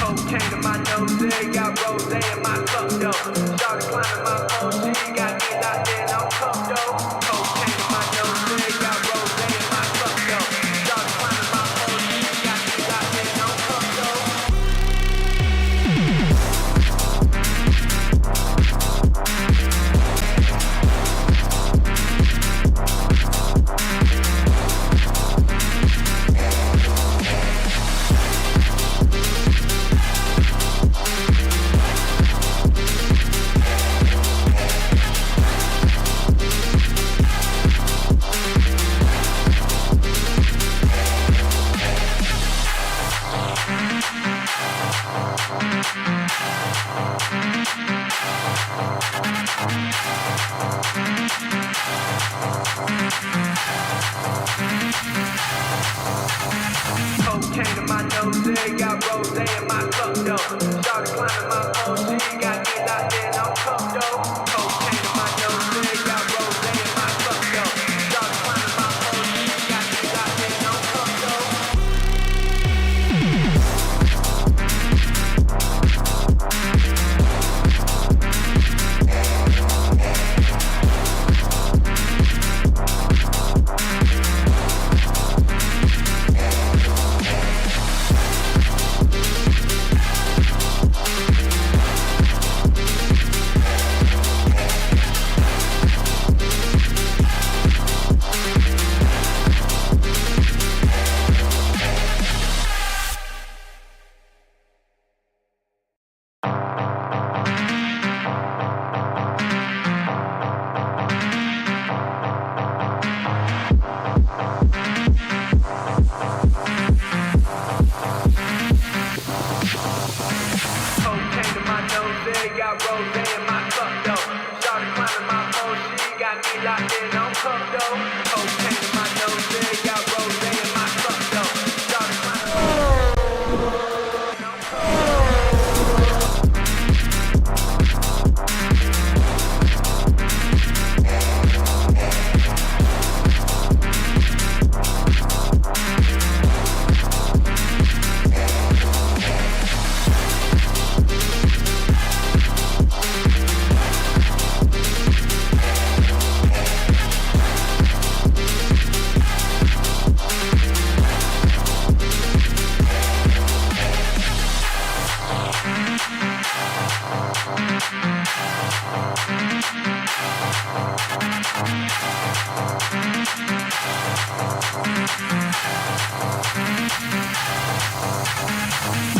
Cocaine in my nose, got rose in my cup, though. Started climbing my phone, she got me locked in on cup, though. Cocaine in my nose, got rose in my cup, though. Started climbing my phone, she got me locked in on cup, though. Cocaine in my nose, got rose in my cup, though. Started climbing my phone, she got me locked in on cup, though. Cocaine in my nose, got rose in my cup, though. Started climbing my phone, she got me locked in on cup, though. Cocaine in my nose, got rose in my cup, though. Started climbing my phone, she got me locked in on cup, though. Cocaine in my nose, got rose in my cup, though. Started climbing my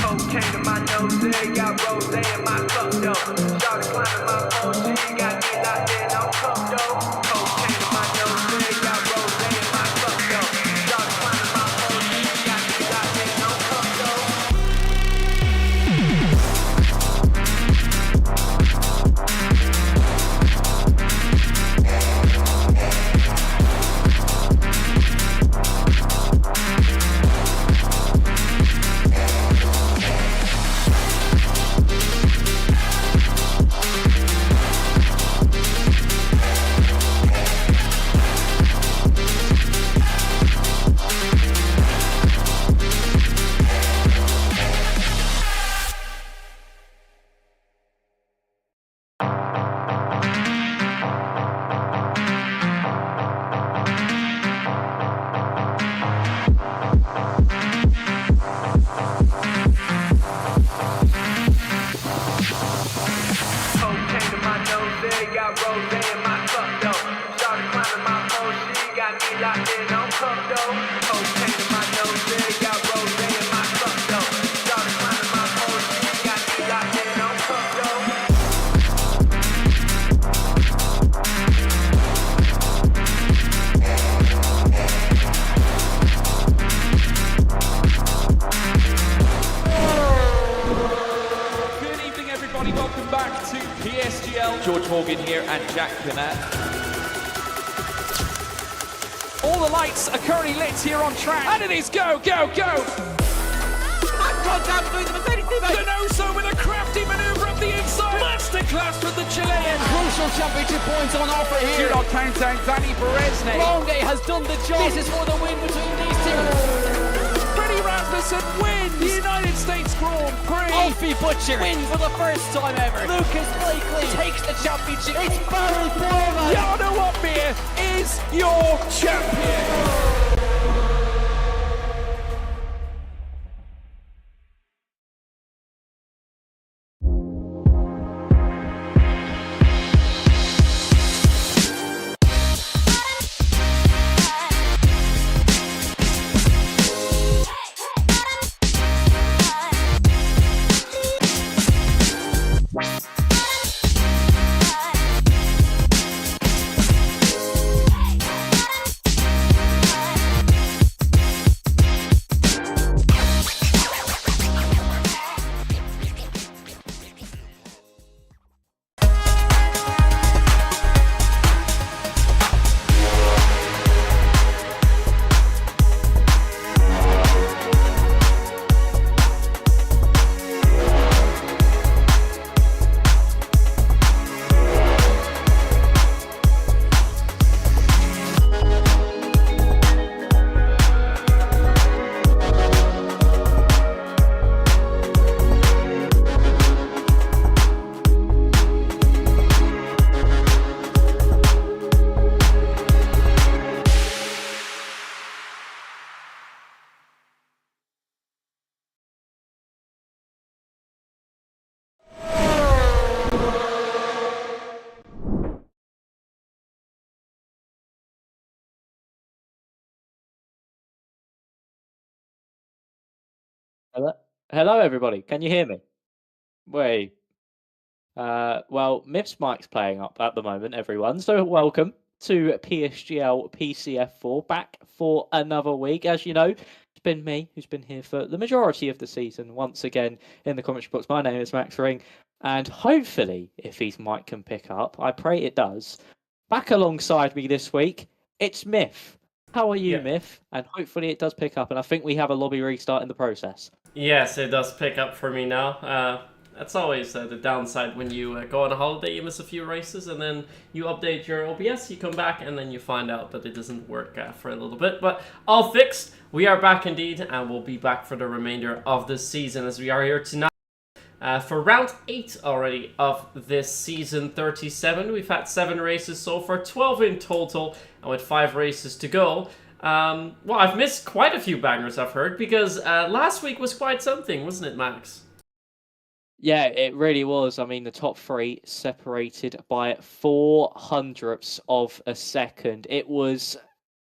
Cocaine in my nose, got rose in my cup, though. Started climbing my phone, she got me locked in on cup, though. Cocaine in my nose, got rose in my cup, though. Started climbing my phone, she got me locked in on cup, though. Cocaine in my nose, got rose in my cup, though. Started climbing my phone, she got me locked in on cup, though. Cocaine in my nose, got rose in my cup, though. Started climbing my phone, she got me locked in on cup, though. Good evening, everybody. Welcome back to PSGL. George Morgan here and Jack Canat. All the lights are currently lit here on track, and it is go, go, go! Donoso with a crafty maneuver up the inside. Masterclass from the Chilean. potential championship points on offer here. Do not count out Danny Berezny. Longe has done the job. This is for the win between these two. Freddie Rasmussen wins the United States Grand Prix. Alfie Butcher wins for the first time ever. Lucas Blakely takes the championship. It's Barry Foreman. Jarno Opmeer is your champion. Hello, everybody. Can you hear me? Wait. Well, Miv's mic's playing up at the moment, everyone. So welcome to PSGL PCF4, back for another week. As you know, it's been me who's been here for the majority of the season. Once again, in the commentary box, my name is Max Ring, and hopefully, if his mic can pick up, I pray it does. Back alongside me this week, it's Miff. How are you, Miff? And hopefully it does pick up, and I think we have a lobby restart in the process. Yes, it does pick up for me now. That's always the downside when you go on a holiday, you miss a few races, and then you update your OBS, you come back, and then you find out that it doesn't work for a little bit. But all fixed. We are back indeed, and we'll be back for the remainder of the season as we are here tonight. For round 8 already of this season 37, we've had 7 races so far, 12 in total, and with 5 races to go. Well, I've missed quite a few bangers, I've heard, because last week was quite something, wasn't it, Max? Yeah, it really was. I mean, the top 3 separated by 0.04 of a second. It was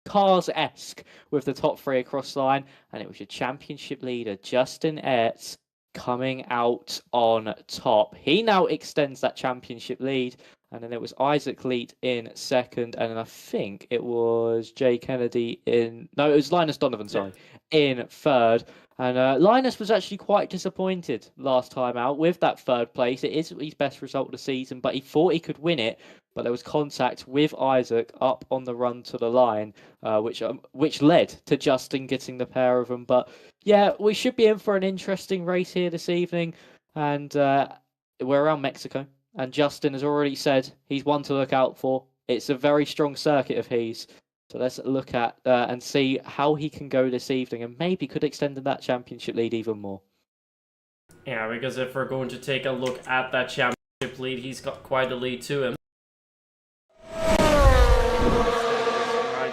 Cars-esque with the top 3 across the line, and it was your championship leader, Justin Ertz, coming out on top. He now extends that championship lead, and then it was Isaac Leet in second, and then I think it was Jay Kennedy in... No, it was Linus Donovan, sorry, in third. And Linus was actually quite disappointed last time out with that third place. It is his best result of the season, but he thought he could win it. But there was contact with Isaac up on the run to the line, which led to Justin getting the pair of them. But yeah, we should be in for an interesting race here this evening. And we're around Mexico. And Justin has already said he's one to look out for. It's a very strong circuit of his. So let's look at and see how he can go this evening, and maybe could extend that championship lead even more. Yeah, because if we're going to take a look at that championship lead, he's got quite a lead to him. Right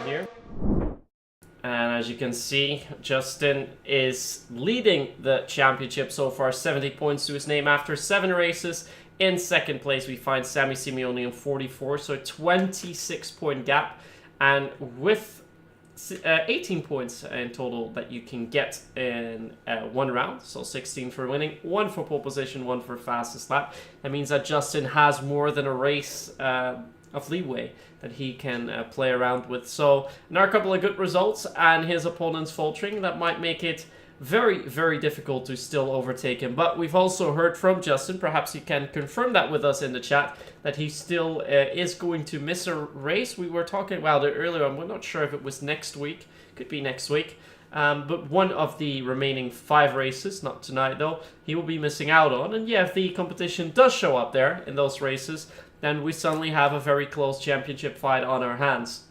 here. And as you can see, Justin is leading the championship so far, 70 points to his name after 7 races. In second place, we find Sammy Simeone on 44, so a 26-point gap. And with 18 points in total that you can get in one round, so 16 for winning, 1 for pole position, 1 for fastest lap. That means that Justin has more than a race of leeway that he can play around with. So there are a couple of good results, and his opponent's faltering. That might make it very, very difficult to still overtake him. But we've also heard from Justin, perhaps he can confirm that with us in the chat, that he still is going to miss a race. We were talking about it earlier, I'm not sure if it was next week, could be next week. But one of the remaining 5 races, not tonight though, he will be missing out on. And yeah, if the competition does show up there in those races, then we suddenly have a very close championship fight on our hands.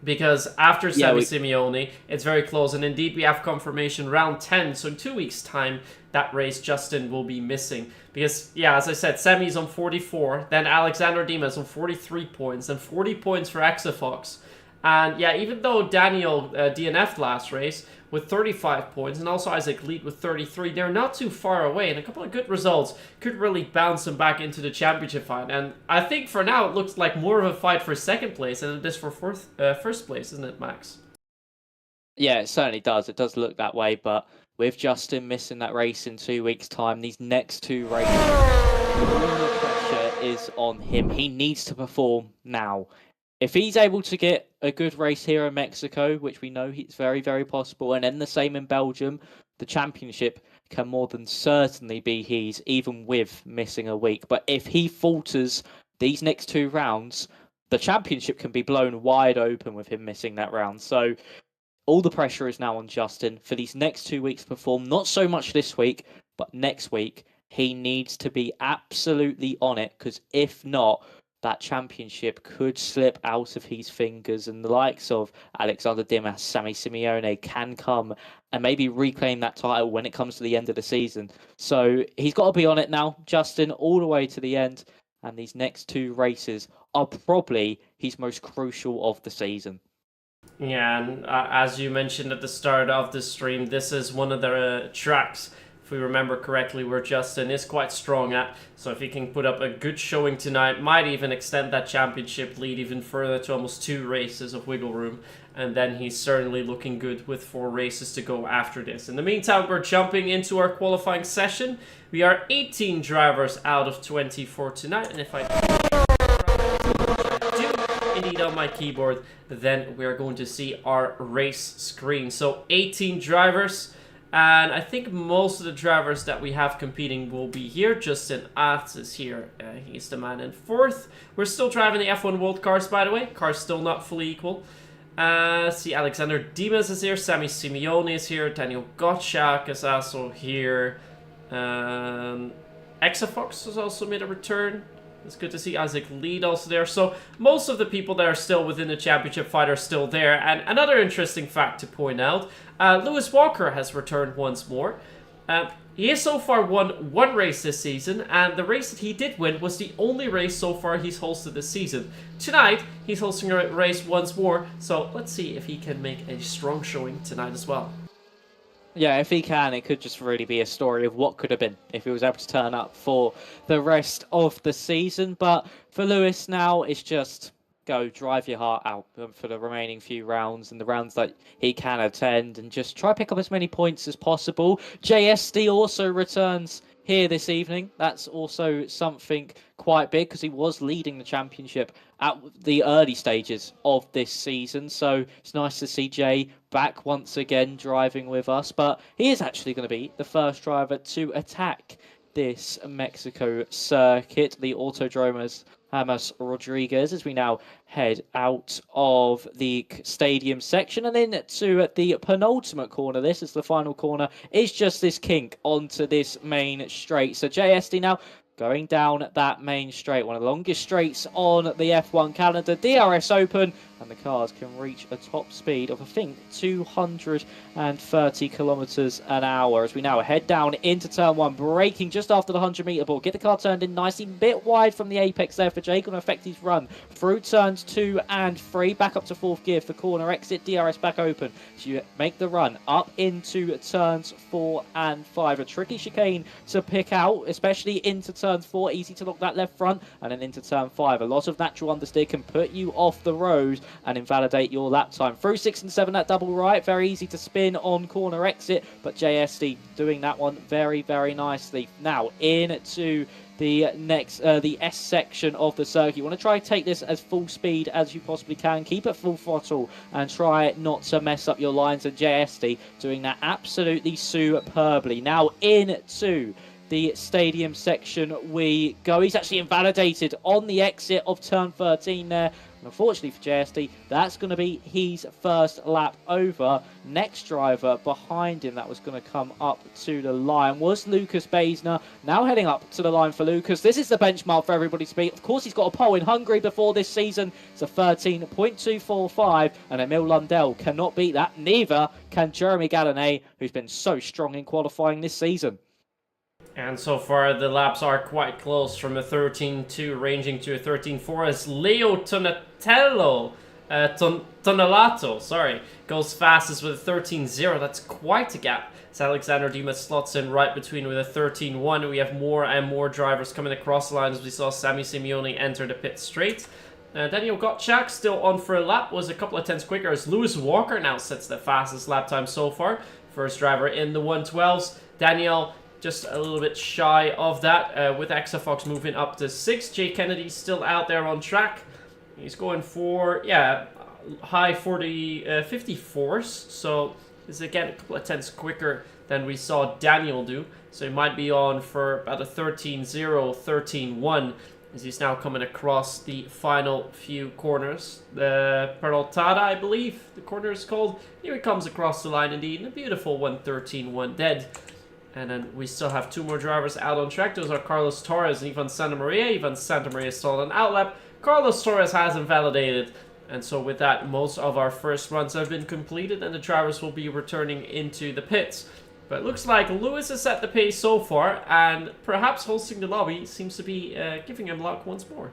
Because after Sammy Simeone, it's very close. And indeed, we have confirmation round 10. So in 2 weeks' time, that race Justin will be missing. Because, yeah, as I said, Sammy's on 44. Then Alexander Dimas on 43 points. And 40 points for Exafox. And, yeah, even though Daniel DNF'd last race with 35 points, and also Isaac Lead with 33, they're not too far away. And a couple of good results could really bounce them back into the championship fight. And I think for now, it looks like more of a fight for second place than it is for first place, isn't it, Max? Yeah, it certainly does. It does look that way, but with Justin missing that race in 2 weeks' time, these next two races, all the pressure is on him. He needs to perform now. If he's able to get a good race here in Mexico, which we know it's very, very possible, and then the same in Belgium, the championship can more than certainly be his, even with missing a week. But if he falters these next two rounds, the championship can be blown wide open with him missing that round. So all the pressure is now on Justin for these next 2 weeks to perform. Not so much this week, but next week. He needs to be absolutely on it, because if not, that championship could slip out of his fingers, and the likes of Alexander Dimas, Sammy Simeone can come and maybe reclaim that title when it comes to the end of the season. So he's got to be on it now, Justin, all the way to the end. And these next two races are probably his most crucial of the season. Yeah, and as you mentioned at the start of the stream, this is one of the tracks, if we remember correctly, where Justin is quite strong at. So if he can put up a good showing tonight, might even extend that championship lead even further to almost 2 races of wiggle room. And then he's certainly looking good with 4 races to go after this. In the meantime, we're jumping into our qualifying session. We are 18 drivers out of 20 for tonight. And if I do indeed on my keyboard, then we're going to see our race screen. So 18 drivers. And I think most of the drivers that we have competing will be here. Justin Aerts is here. He's the man in 4th. We're still driving the F1 World cars, by the way. Cars still not fully equal. See, Alexander Dimas is here. Sammy Simeone is here. Daniel Gottschalk is also here. Exafox has also made a return. It's good to see Isaac Lead also there. So most of the people that are still within the championship fight are still there. And another interesting fact to point out, Lewis Walker has returned once more. He has so far won 1 race this season, and the race that he did win was the only race so far he's hosted this season. Tonight, he's hosting a race once more, so let's see if he can make a strong showing tonight as well. Yeah, if he can, it could just really be a story of what could have been if he was able to turn up for the rest of the season. But for Lewis now, it's just go drive your heart out for the remaining few rounds and the rounds that he can attend, and just try to pick up as many points as possible. JSD also returns here this evening. That's also something quite big, because he was leading the championship at the early stages of this season. So it's nice to see Jay back once again driving with us. But he is actually going to be the first driver to attack this Mexico circuit, the Autodromas James Rodriguez, as we now head out of the stadium section and into the penultimate corner. This is the final corner. It's just this kink onto this main straight. So JSD now going down that main straight, one of the longest straights on the F1 calendar. DRS open, and the cars can reach a top speed of, I think, 230 kilometers an hour as we now head down into turn 1, braking just after the 100-meter ball. Get the car turned in nicely, bit wide from the apex there for Jay, going to affect his run through turns 2 and 3, back up to 4th gear for corner exit, DRS back open. So you make the run up into turns 4 and 5. A tricky chicane to pick out, especially into turn 4, easy to lock that left front, and then into turn 5. A lot of natural understeer can put you off the road and invalidate your lap time. Through 6 and 7, that double right, very easy to spin on corner exit, but JSD doing that one very, very nicely. Now into the next, the S section of the circuit. You want to try and take this as full speed as you possibly can. Keep it full throttle and try not to mess up your lines. And JSD doing that absolutely superbly. Now into the stadium section we go. He's actually invalidated on the exit of turn 13 there. Unfortunately for JSD, that's going to be his first lap over. Next driver behind him that was going to come up to the line was Lucas Baisner. Now heading up to the line for Lucas. This is the benchmark for everybody to beat. Of course, he's got a pole in Hungary before this season. It's a 13.245, and Emil Lundell cannot beat that. Neither can Jeremy Gallonay, who's been so strong in qualifying this season. And so far, the laps are quite close, from a 13.2 ranging to a 13.4 as Leo Tonelato, goes fastest with a 13.0. That's quite a gap. As Alexander Dimas slots in right between with a 13.1. We have more and more drivers coming across the line as we saw Sami Simeone enter the pit straight. Daniel Gottschalk still on for a lap, was a couple of tenths quicker as Lewis Walker now sets the fastest lap time so far. First driver in the 112s. Daniel just a little bit shy of that, with Exafox moving up to 6. Jay Kennedy still out there on track. He's going for, high 54s. So this is again a couple of tenths quicker than we saw Daniel do. So he might be on for about a 13.0, 13.1 as he's now coming across the final few corners. The Peraltada, I believe the corner is called. Here he comes across the line indeed, and a beautiful 1.13.1 dead. And then we still have 2 more drivers out on track. Those are Carlos Torres and Ivan Santamaria. Ivan Santamaria stalled an outlap. Carlos Torres hasn't validated. And so with that, most of our first runs have been completed, and the drivers will be returning into the pits. But it looks like Lewis has set the pace so far, and perhaps hosting the lobby seems to be giving him luck once more.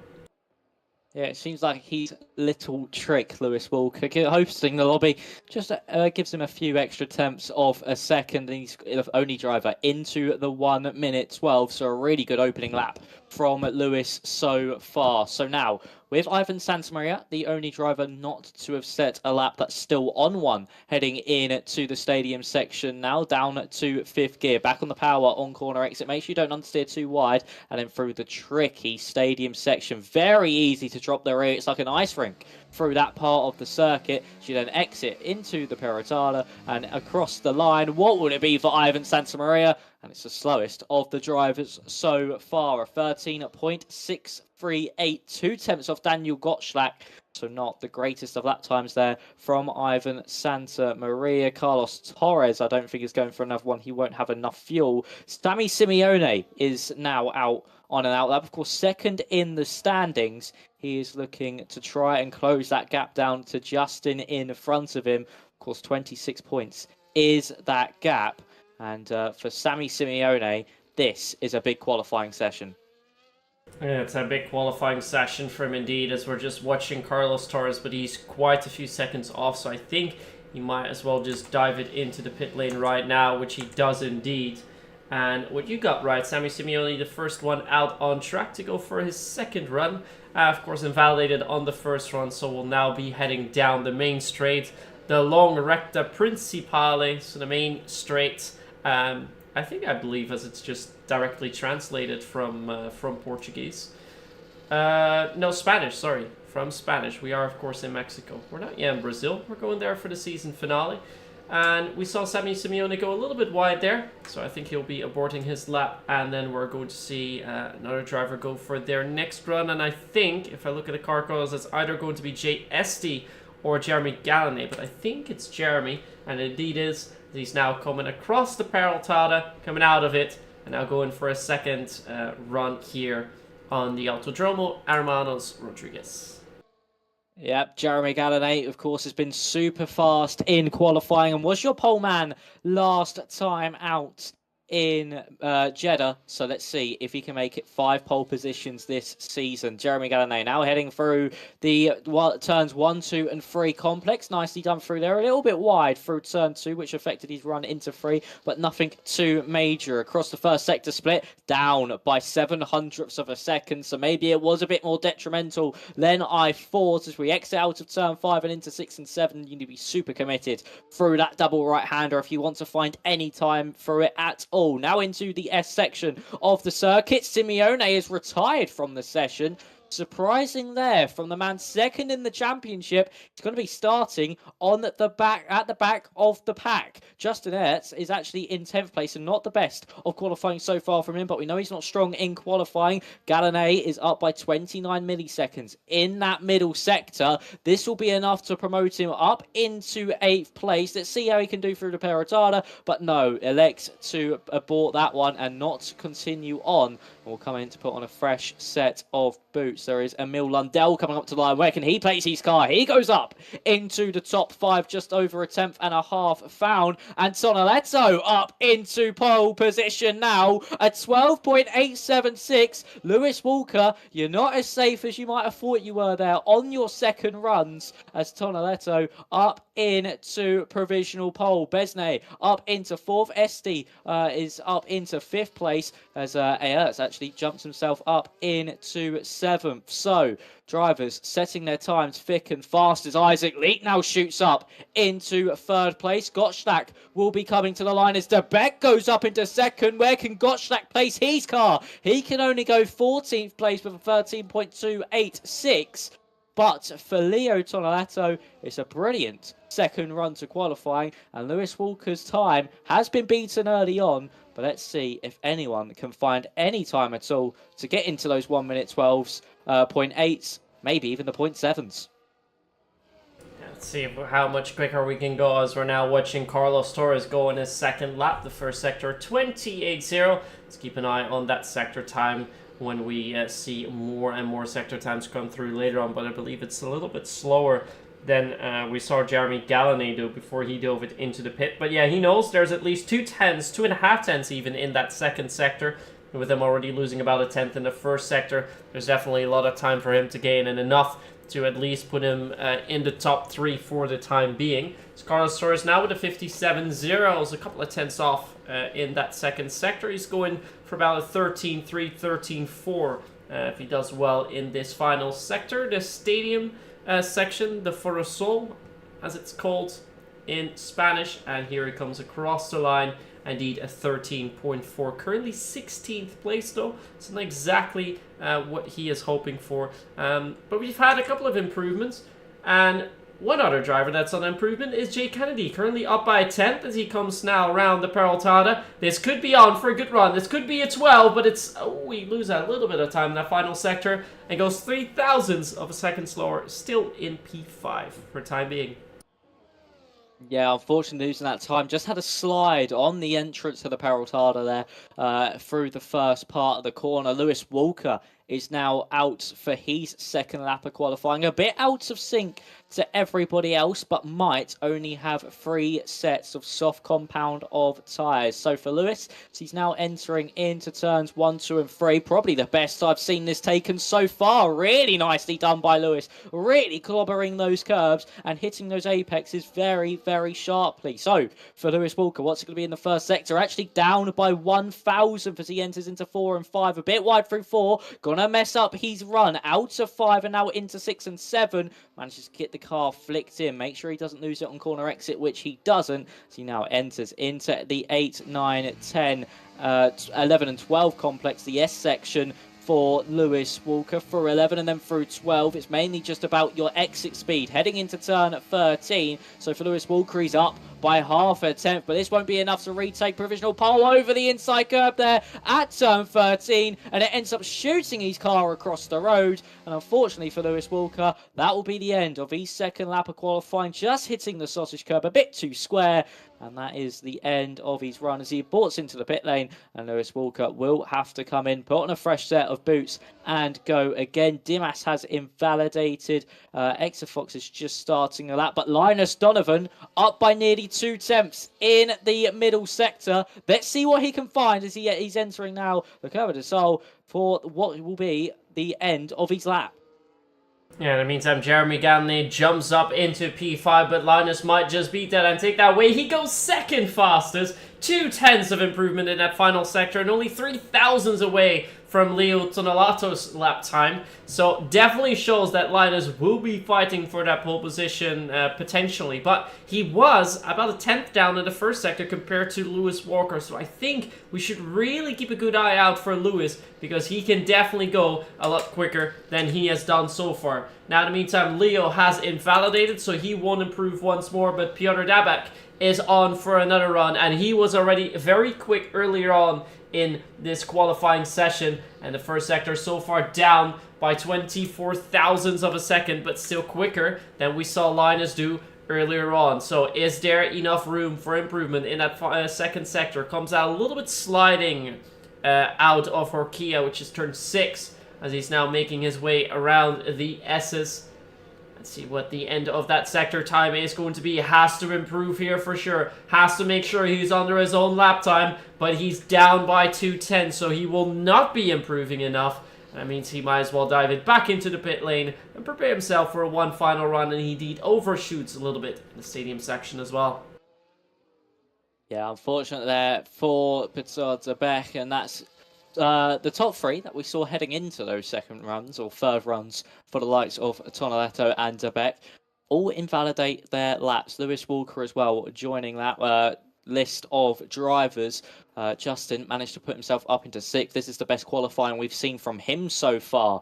Yeah, it seems like his little trick, Lewis Walker, hosting the lobby, just gives him a few extra tenths of a second. And he's the only driver into the 1 minute 12, so a really good opening lap from Lewis so far. So now, with Ivan Santamaria, the only driver not to have set a lap that's still on one, heading in to the stadium section now, down to 5th gear, back on the power on corner exit. Make sure you don't understeer too wide, and then through the tricky stadium section. Very easy to drop the rear. It's like an ice rink through that part of the circuit. You then exit into the Perotada and across the line. What would it be for Ivan Santamaria? And it's the slowest of the drivers so far, a 13.638, 2 tenths off Daniel Gottschalk. So not the greatest of lap times there from Ivan Santamaria. Carlos Torres, I don't think is going for another one. He won't have enough fuel. Sami Simeone is now out on an outlap. Of course, second in the standings. He is looking to try and close that gap down to Justin in front of him. Of course, 26 points is that gap. And for Sami Simeone, this is a big qualifying session. Yeah, it's a big qualifying session for him indeed, as we're just watching Carlos Torres, but he's quite a few seconds off, so I think he might as well just dive it into the pit lane right now, which he does indeed. And what you got right, Sami Simeone, the first one out on track to go for his second run. Of course, invalidated on the first run, so we'll now be heading down the main straight, the long recta principale, so the main straight. I believe as it's just directly translated from Portuguese. No, Spanish, sorry. From Spanish. We are, of course, in Mexico. We're not yet in Brazil. We're going there for the season finale. And we saw Sami Simeone go a little bit wide there. So I think he'll be aborting his lap. And then we're going to see another driver go for their next run. And I think, if I look at the car codes, it's either going to be Jay Esty or Jeremy Gallonay. But I think it's Jeremy. And it indeed is. He's now coming across the Peraltada, coming out of it, and now going for a second run here on the Autodromo Hermanos Rodriguez. Yep, Jeremy Gallonay, of course, has been super fast in qualifying and was your pole man last time out in Jeddah. So let's see if he can make it 5 pole positions this season. Jeremy Gallonay now heading through the turns 1, 2, and 3 complex. Nicely done through there. A little bit wide through turn 2, which affected his run into 3, but nothing too major. Across the first sector split, down by 7/100ths of a second. So maybe it was a bit more detrimental than I thought. As we exit out of turn 5 and into 6 and 7, you need to be super committed through that double right-hander if you want to find any time through it at all. Now into the S section of the circuit. Simeone is retired from the session. Surprising there from the man second in the championship. He's going to be starting on the back at the back of the pack. Justin Ertz is actually in 10th place and not the best of qualifying so far from him, but we know he's not strong in qualifying. Galo is up by 29 milliseconds in that middle sector. This will be enough to promote him up into 8th place. Let's see how he can do through the Perotada, but no, elects to abort that one and not continue on. We'll come in to put on a fresh set of boots. There is Emil Lundell coming up to the line. Where can he place his car? He goes up into the top 5, just over a 10th and a half found. And Tonaletto up into pole position now at 12.876. Lewis Walker, you're not as safe as you might have thought you were there on your second runs, as Tonaletto up into provisional pole. Besnay up into 4th. Esti is up into 5th place, as Aerts actually jumps himself up into 7th. So, drivers setting their times thick and fast as Isaac Leek now shoots up into 3rd place. Gottschalk will be coming to the line as De Beck goes up into 2nd. Where can Gottschalk place his car? He can only go 14th place with a 13.286. But for Leo Tonaletto, it's a brilliant second run to qualifying, and Lewis Walker's time has been beaten early on, but let's see if anyone can find any time at all to get into those 1 minute 12s, 0.8s, maybe even the 0.7s. Let's see how much quicker we can go, as we're now watching Carlos Torres go in his second lap. The first sector 28.0. Let's keep an eye on that sector time when we see more and more sector times come through later on, but I believe it's a little bit slower than we saw Jeremy Gallonay do before he dove it into the pit. But yeah, he knows there's at least 2.5 tenths even in that second sector. With him already losing about a tenth in the first sector, there's definitely a lot of time for him to gain, and enough to at least put him in the top 3 for the time being. So Carlos Torres now with a 57.0, a couple of tenths off in that second sector. He's going for about a 13.3, 13.4 if he does well in this final sector. The stadium section, the Forosol, as it's called in Spanish, and here he comes across the line. Indeed, a 13.4. Currently 16th place, though. It's not exactly what he is hoping for. But we've had a couple of improvements. And one other driver that's on improvement is Jay Kennedy. Currently up by a 10th as he comes now around the Peraltada. This could be on for a good run. This could be a 12, but it's... Oh, we lose a little bit of time in that final sector. And goes 0.003 of a second slower. Still in P5 for the time being. Yeah, unfortunately losing that time. Just had a slide on the entrance to the Peraltada there through the first part of the corner. Lewis Walker is now out for his second lap of qualifying. A bit out of sync to everybody else, but might only have 3 sets of soft compound of tyres. So for Lewis, he's now entering into turns 1, 2 and 3. Probably the best I've seen this taken so far. Really nicely done by Lewis. Really clobbering those curves and hitting those apexes very, very sharply. So for Lewis Walker, what's it going to be in the first sector? Actually down by 1,000 as he enters into 4 and 5. A bit wide through 4. Gonna mess up his run out of 5 and now into 6 and 7. Manages to get the car flicked in. Make sure he doesn't lose it on corner exit, which he doesn't. So he now enters into the 8, 9, 10, 11 and 12 complex, the S section for Lewis Walker. For 11 and then through 12, it's mainly just about your exit speed heading into turn 13. So for Lewis Walker, he's up by half a tenth, but this won't be enough to retake provisional pole over the inside curb there at turn 13, and it ends up shooting his car across the road. And unfortunately for Lewis Walker, that will be the end of his second lap of qualifying, just hitting the sausage curb a bit too square. And that is the end of his run as he aborts into the pit lane. And Lewis Walker will have to come in, put on a fresh set of boots and go again. Dimas has invalidated. Exafox is just starting a lap. But Linus Donovan up by nearly 2 tenths in the middle sector. Let's see what he can find as he's entering now the Curva de Sol for what will be the end of his lap. Yeah, in the meantime, Jeremy Gallonay jumps up into P5, but Linus might just beat that and take that away. He goes second fastest, 2/10 of improvement in that final sector and only 3,000s away from Leo Tonelato's lap time. So definitely shows that Linus will be fighting for that pole position potentially. But he was about a 10th down in the first sector compared to Lewis Walker. So I think we should really keep a good eye out for Lewis because he can definitely go a lot quicker than he has done so far. Now in the meantime, Leo has invalidated, so he won't improve once more. But Piotr Dabak is on for another run, and he was already very quick earlier on in this qualifying session, and the first sector so far down by 24,000ths of a second, but still quicker than we saw Linus do earlier on. So is there enough room for improvement in that second sector? Comes out a little bit sliding out of Horkia, which is turn 6, as he's now making his way around the S's. Let's see what the end of that sector time is going to be. Has to improve here for sure. Has to make sure he's under his own lap time, but he's down by 2/10, so he will not be improving enough. That means he might as well dive it back into the pit lane and prepare himself for one final run, and he indeed overshoots a little bit in the stadium section as well. Yeah, unfortunate there for Piotr Dabak, and that's the top 3 that we saw heading into those second runs or third runs for the likes of Tonelato and Dabak all invalidate their laps. Lewis Walker as well joining that list of drivers. Justin managed to put himself up into 6th. This is the best qualifying we've seen from him so far,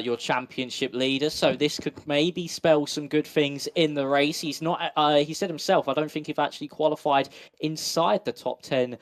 your championship leader. So this could maybe spell some good things in the race. He's not. He said himself, I don't think he's actually qualified inside the top 10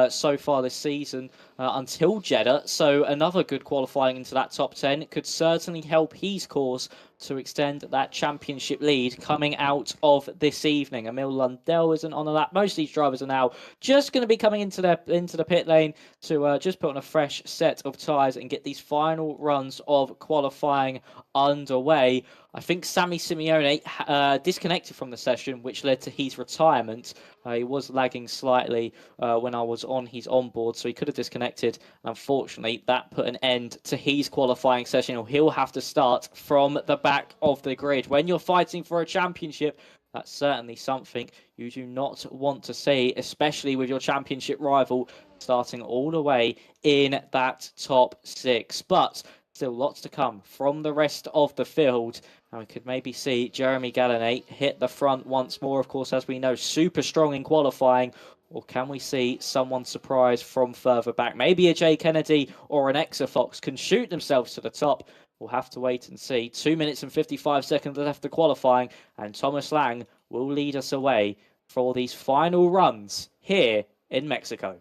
so far this season until Jeddah. So another good qualifying into that top 10 could certainly help his cause to extend that championship lead coming out of this evening. Emil Lundell isn't on the lap. Most of these drivers are now just going to be coming into the pit lane to just put on a fresh set of tyres and get these final runs of qualifying underway. I think Sammy Simeone disconnected from the session, which led to his retirement. He was lagging slightly when I was on his onboard, so he could have disconnected. And unfortunately, that put an end to his qualifying session. He'll have to start from the back of the grid. When you're fighting for a championship, that's certainly something you do not want to see, especially with your championship rival starting all the way in that top 6. But still lots to come from the rest of the field. And we could maybe see Jeremy Gallinate hit the front once more. Of course, as we know, super strong in qualifying. Or can we see someone surprise from further back? Maybe a Jay Kennedy or an Exafox can shoot themselves to the top. We'll have to wait and see. 2 minutes and 55 seconds left of qualifying. And Thomas Lang will lead us away for these final runs here in Mexico.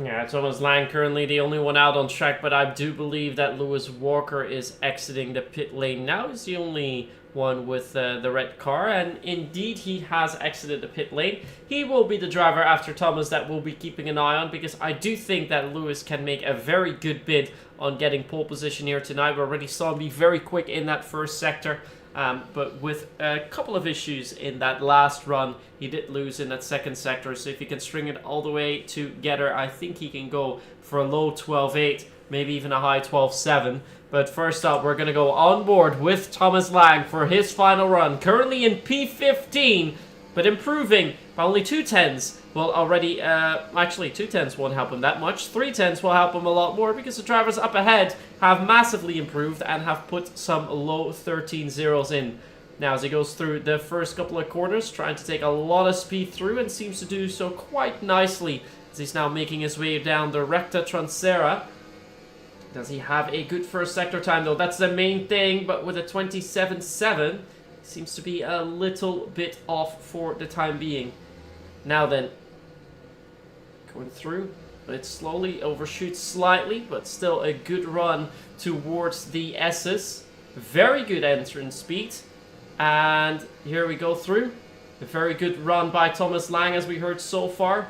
Yeah, Thomas Lang currently the only one out on track, but I do believe that Lewis Walker is exiting the pit lane now. He's the only one with the red car, and indeed he has exited the pit lane. He will be the driver after Thomas that we'll be keeping an eye on, because I do think that Lewis can make a very good bid on getting pole position here tonight. We already saw him be very quick in that first sector. But with a couple of issues in that last run, he did lose in that second sector. So if he can string it all the way together, I think he can go for a low 12.8, maybe even a high 12.7. But first up, we're going to go on board with Thomas Lang for his final run. Currently in P15, but improving by only 2/10. Well, already, actually 2/10 won't help him that much. 3/10 will help him a lot more, because the drivers up ahead have massively improved and have put some low 13 zeros in. Now, as he goes through the first couple of corners, trying to take a lot of speed through, and seems to do so quite nicely, as he's now making his way down the Recta Trancera. Does he have a good first sector time, though? That's the main thing, but with a 27.7, seems to be a little bit off for the time being. Now then, going through, but it slowly overshoots slightly, but still a good run towards the S's. Very good entrance speed. And here we go through. A very good run by Thomas Lang, as we heard so far.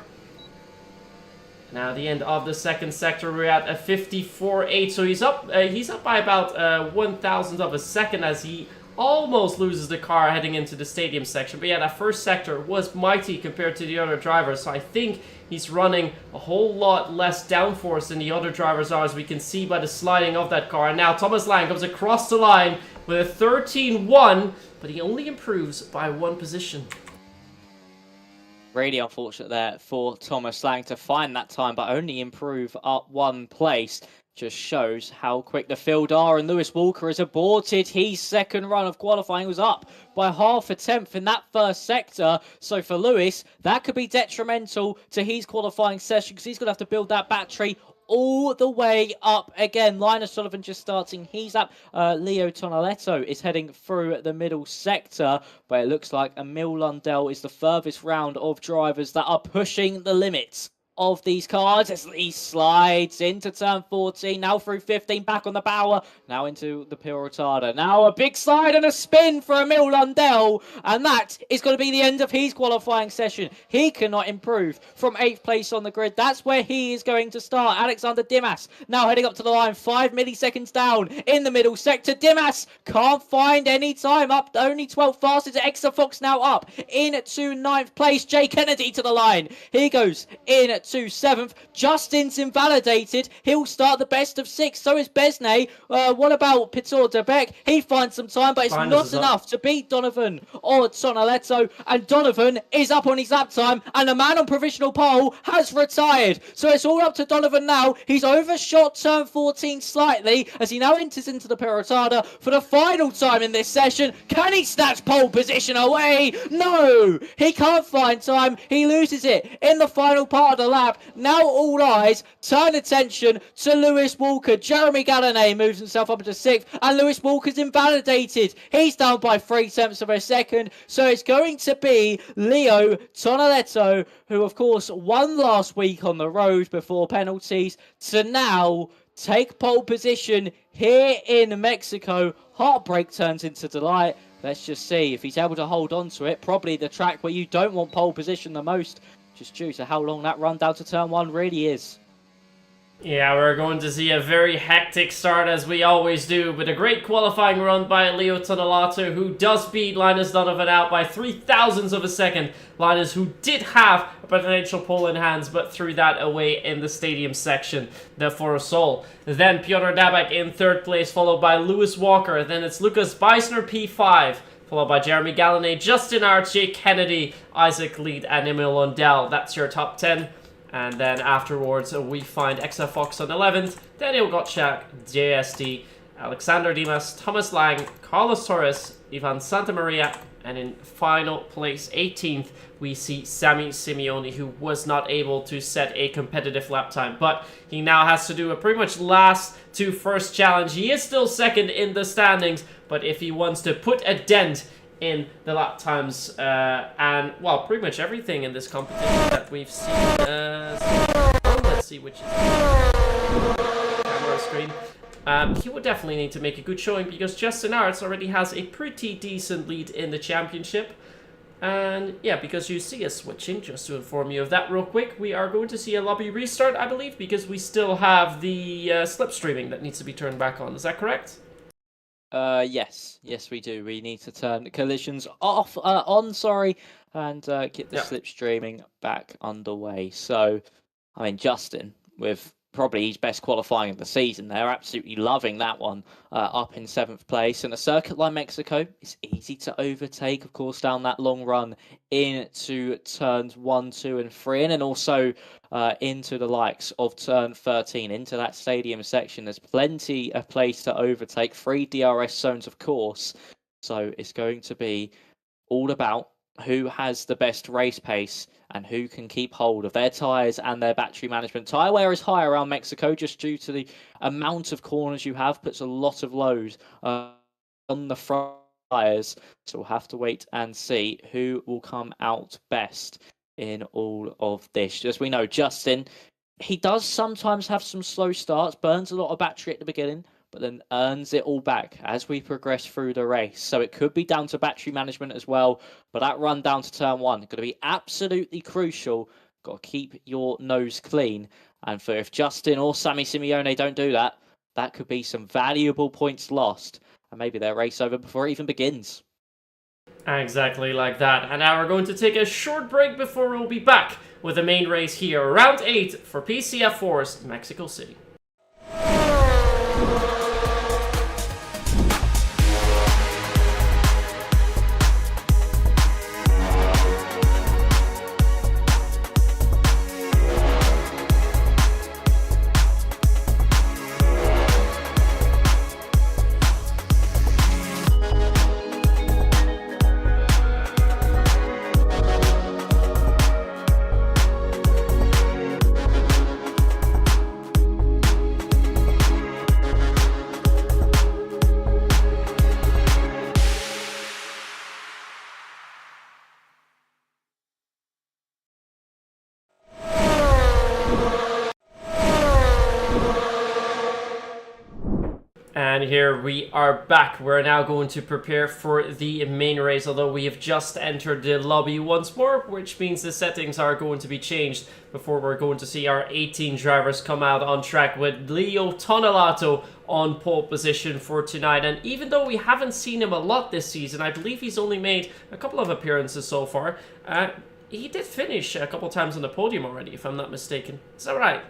Now at the end of the second sector, we're at a 54.8, so he's up by about 1,000th of a second, as he almost loses the car heading into the stadium section. But yeah, that first sector was mighty compared to the other drivers, so I think he's running a whole lot less downforce than the other drivers are, as we can see by the sliding of that car. And now Thomas Lang comes across the line with a 13.1, but he only improves by 1 position. Really unfortunate there for Thomas Lang to find that time, but only improve up 1 place. Just shows how quick the field are, and Lewis Walker has aborted his second run of qualifying. Was up by half a tenth in that first sector, so for Lewis that could be detrimental to his qualifying session, because he's going to have to build that battery all the way up again. Linus Sullivan just starting his lap. Leo Tonaletto is heading through the middle sector, but it looks like Emil Lundell is the furthest round of drivers that are pushing the limits of these cars as he slides into turn 14, now through 15, back on the power, now into the pit retarder. Now a big slide and a spin for Emil Lundell, and that is going to be the end of his qualifying session. He cannot improve from 8th place on the grid. That's where he is going to start. Alexander Dimas now heading up to the line, 5 milliseconds down in the middle sector. Dimas can't find any time, up only 12th fastest. Exeter Fox now up into 9th place. Jay Kennedy to the line. He goes in to 7th. Justin's invalidated. He'll start the best of 6. So is Besnay. What about Pitor de Beck? He finds some time, but it's not enough to beat Donovan or Tonaletto. And Donovan is up on his lap time, and the man on provisional pole has retired. So it's all up to Donovan now. He's overshot turn 14 slightly as he now enters into the Perotada for the final time in this session. Can he snatch pole position away? No! He can't find time. He loses it in the final part of the lap. Now all eyes turn attention to Lewis Walker. Jeremy Gallinay moves himself up into 6th, and Lewis Walker's invalidated. He's down by 0.3 of a second. So it's going to be Leo Tonaletto, who of course won last week on the road before penalties, to now take pole position here in Mexico. Heartbreak turns into delight. Let's just see if he's able to hold on to it. Probably the track where you don't want pole position the most, just due to how long that run down to turn 1 really is. Yeah, we're going to see a very hectic start, as we always do, with a great qualifying run by Leo Tonaletto, who does beat Linus Donovan out by 0.003 of a second. Linus, who did have a potential pole in hands, but threw that away in the stadium section for Sol. Then Piotr Dabak in 3rd place, followed by Lewis Walker. Then it's Lucas Beisner P5, followed by Jeremy Gallinay, Justin Archie, Kennedy, Isaac Lead, and Emil Lundell. That's your top 10. And then afterwards, we find Exeter Fox on 11th, Daniel Gottschalk, JSD, Alexander Dimas, Thomas Lang, Carlos Torres, Ivan Santamaria, and in final place, 18th, we see Sammy Simeone, who was not able to set a competitive lap time. But he now has to do a pretty much last to first challenge. He is still 2nd in the standings, but if he wants to put a dent in the lap times and, well, pretty much everything in this competition that we've seen. Let's see which is the camera screen. He would definitely need to make a good showing, because Justin Arts already has a pretty decent lead in the championship. And yeah, because you see us switching, just to inform you of that real quick, we are going to see a lobby restart, I believe, because we still have the slipstreaming that needs to be turned back on. Is that correct? Yes, we do. We need to turn collisions on, and get the slipstreaming back underway. So, I mean, Justin, with probably his best qualifying of the season, they're absolutely loving that one, up in 7th place. And a circuit like Mexico is easy to overtake, of course, down that long run into turns 1, 2, and 3, and then also into the likes of turn 13, into that stadium section. There's plenty of place to overtake, 3 DRS zones, of course. So it's going to be all about who has the best race pace and who can keep hold of their tyres and their battery management. Tyre wear is high around Mexico just due to the amount of corners you have, puts a lot of load on the front tyres. So we'll have to wait and see who will come out best in all of this. As we know, Justin, he does sometimes have some slow starts, burns a lot of battery at the beginning, but then earns it all back as we progress through the race. So it could be down to battery management as well, but that run down to turn 1 going to be absolutely crucial. Got to keep your nose clean, and for if Justin or Sammy Simeone don't do that, that could be some valuable points lost, and maybe their race over before it even begins. Exactly like that. And now we're going to take a short break before we'll be back with the main race here, round 8 for PCF4's Mexico City. And here we are back. We're now going to prepare for the main race, although we have just entered the lobby once more, which means the settings are going to be changed before we're going to see our 18 drivers come out on track with Leo Tonelato on pole position for tonight. And even though we haven't seen him a lot this season, I believe he's only made a couple of appearances so far. He did finish a couple times on the podium already, if I'm not mistaken. Is that right?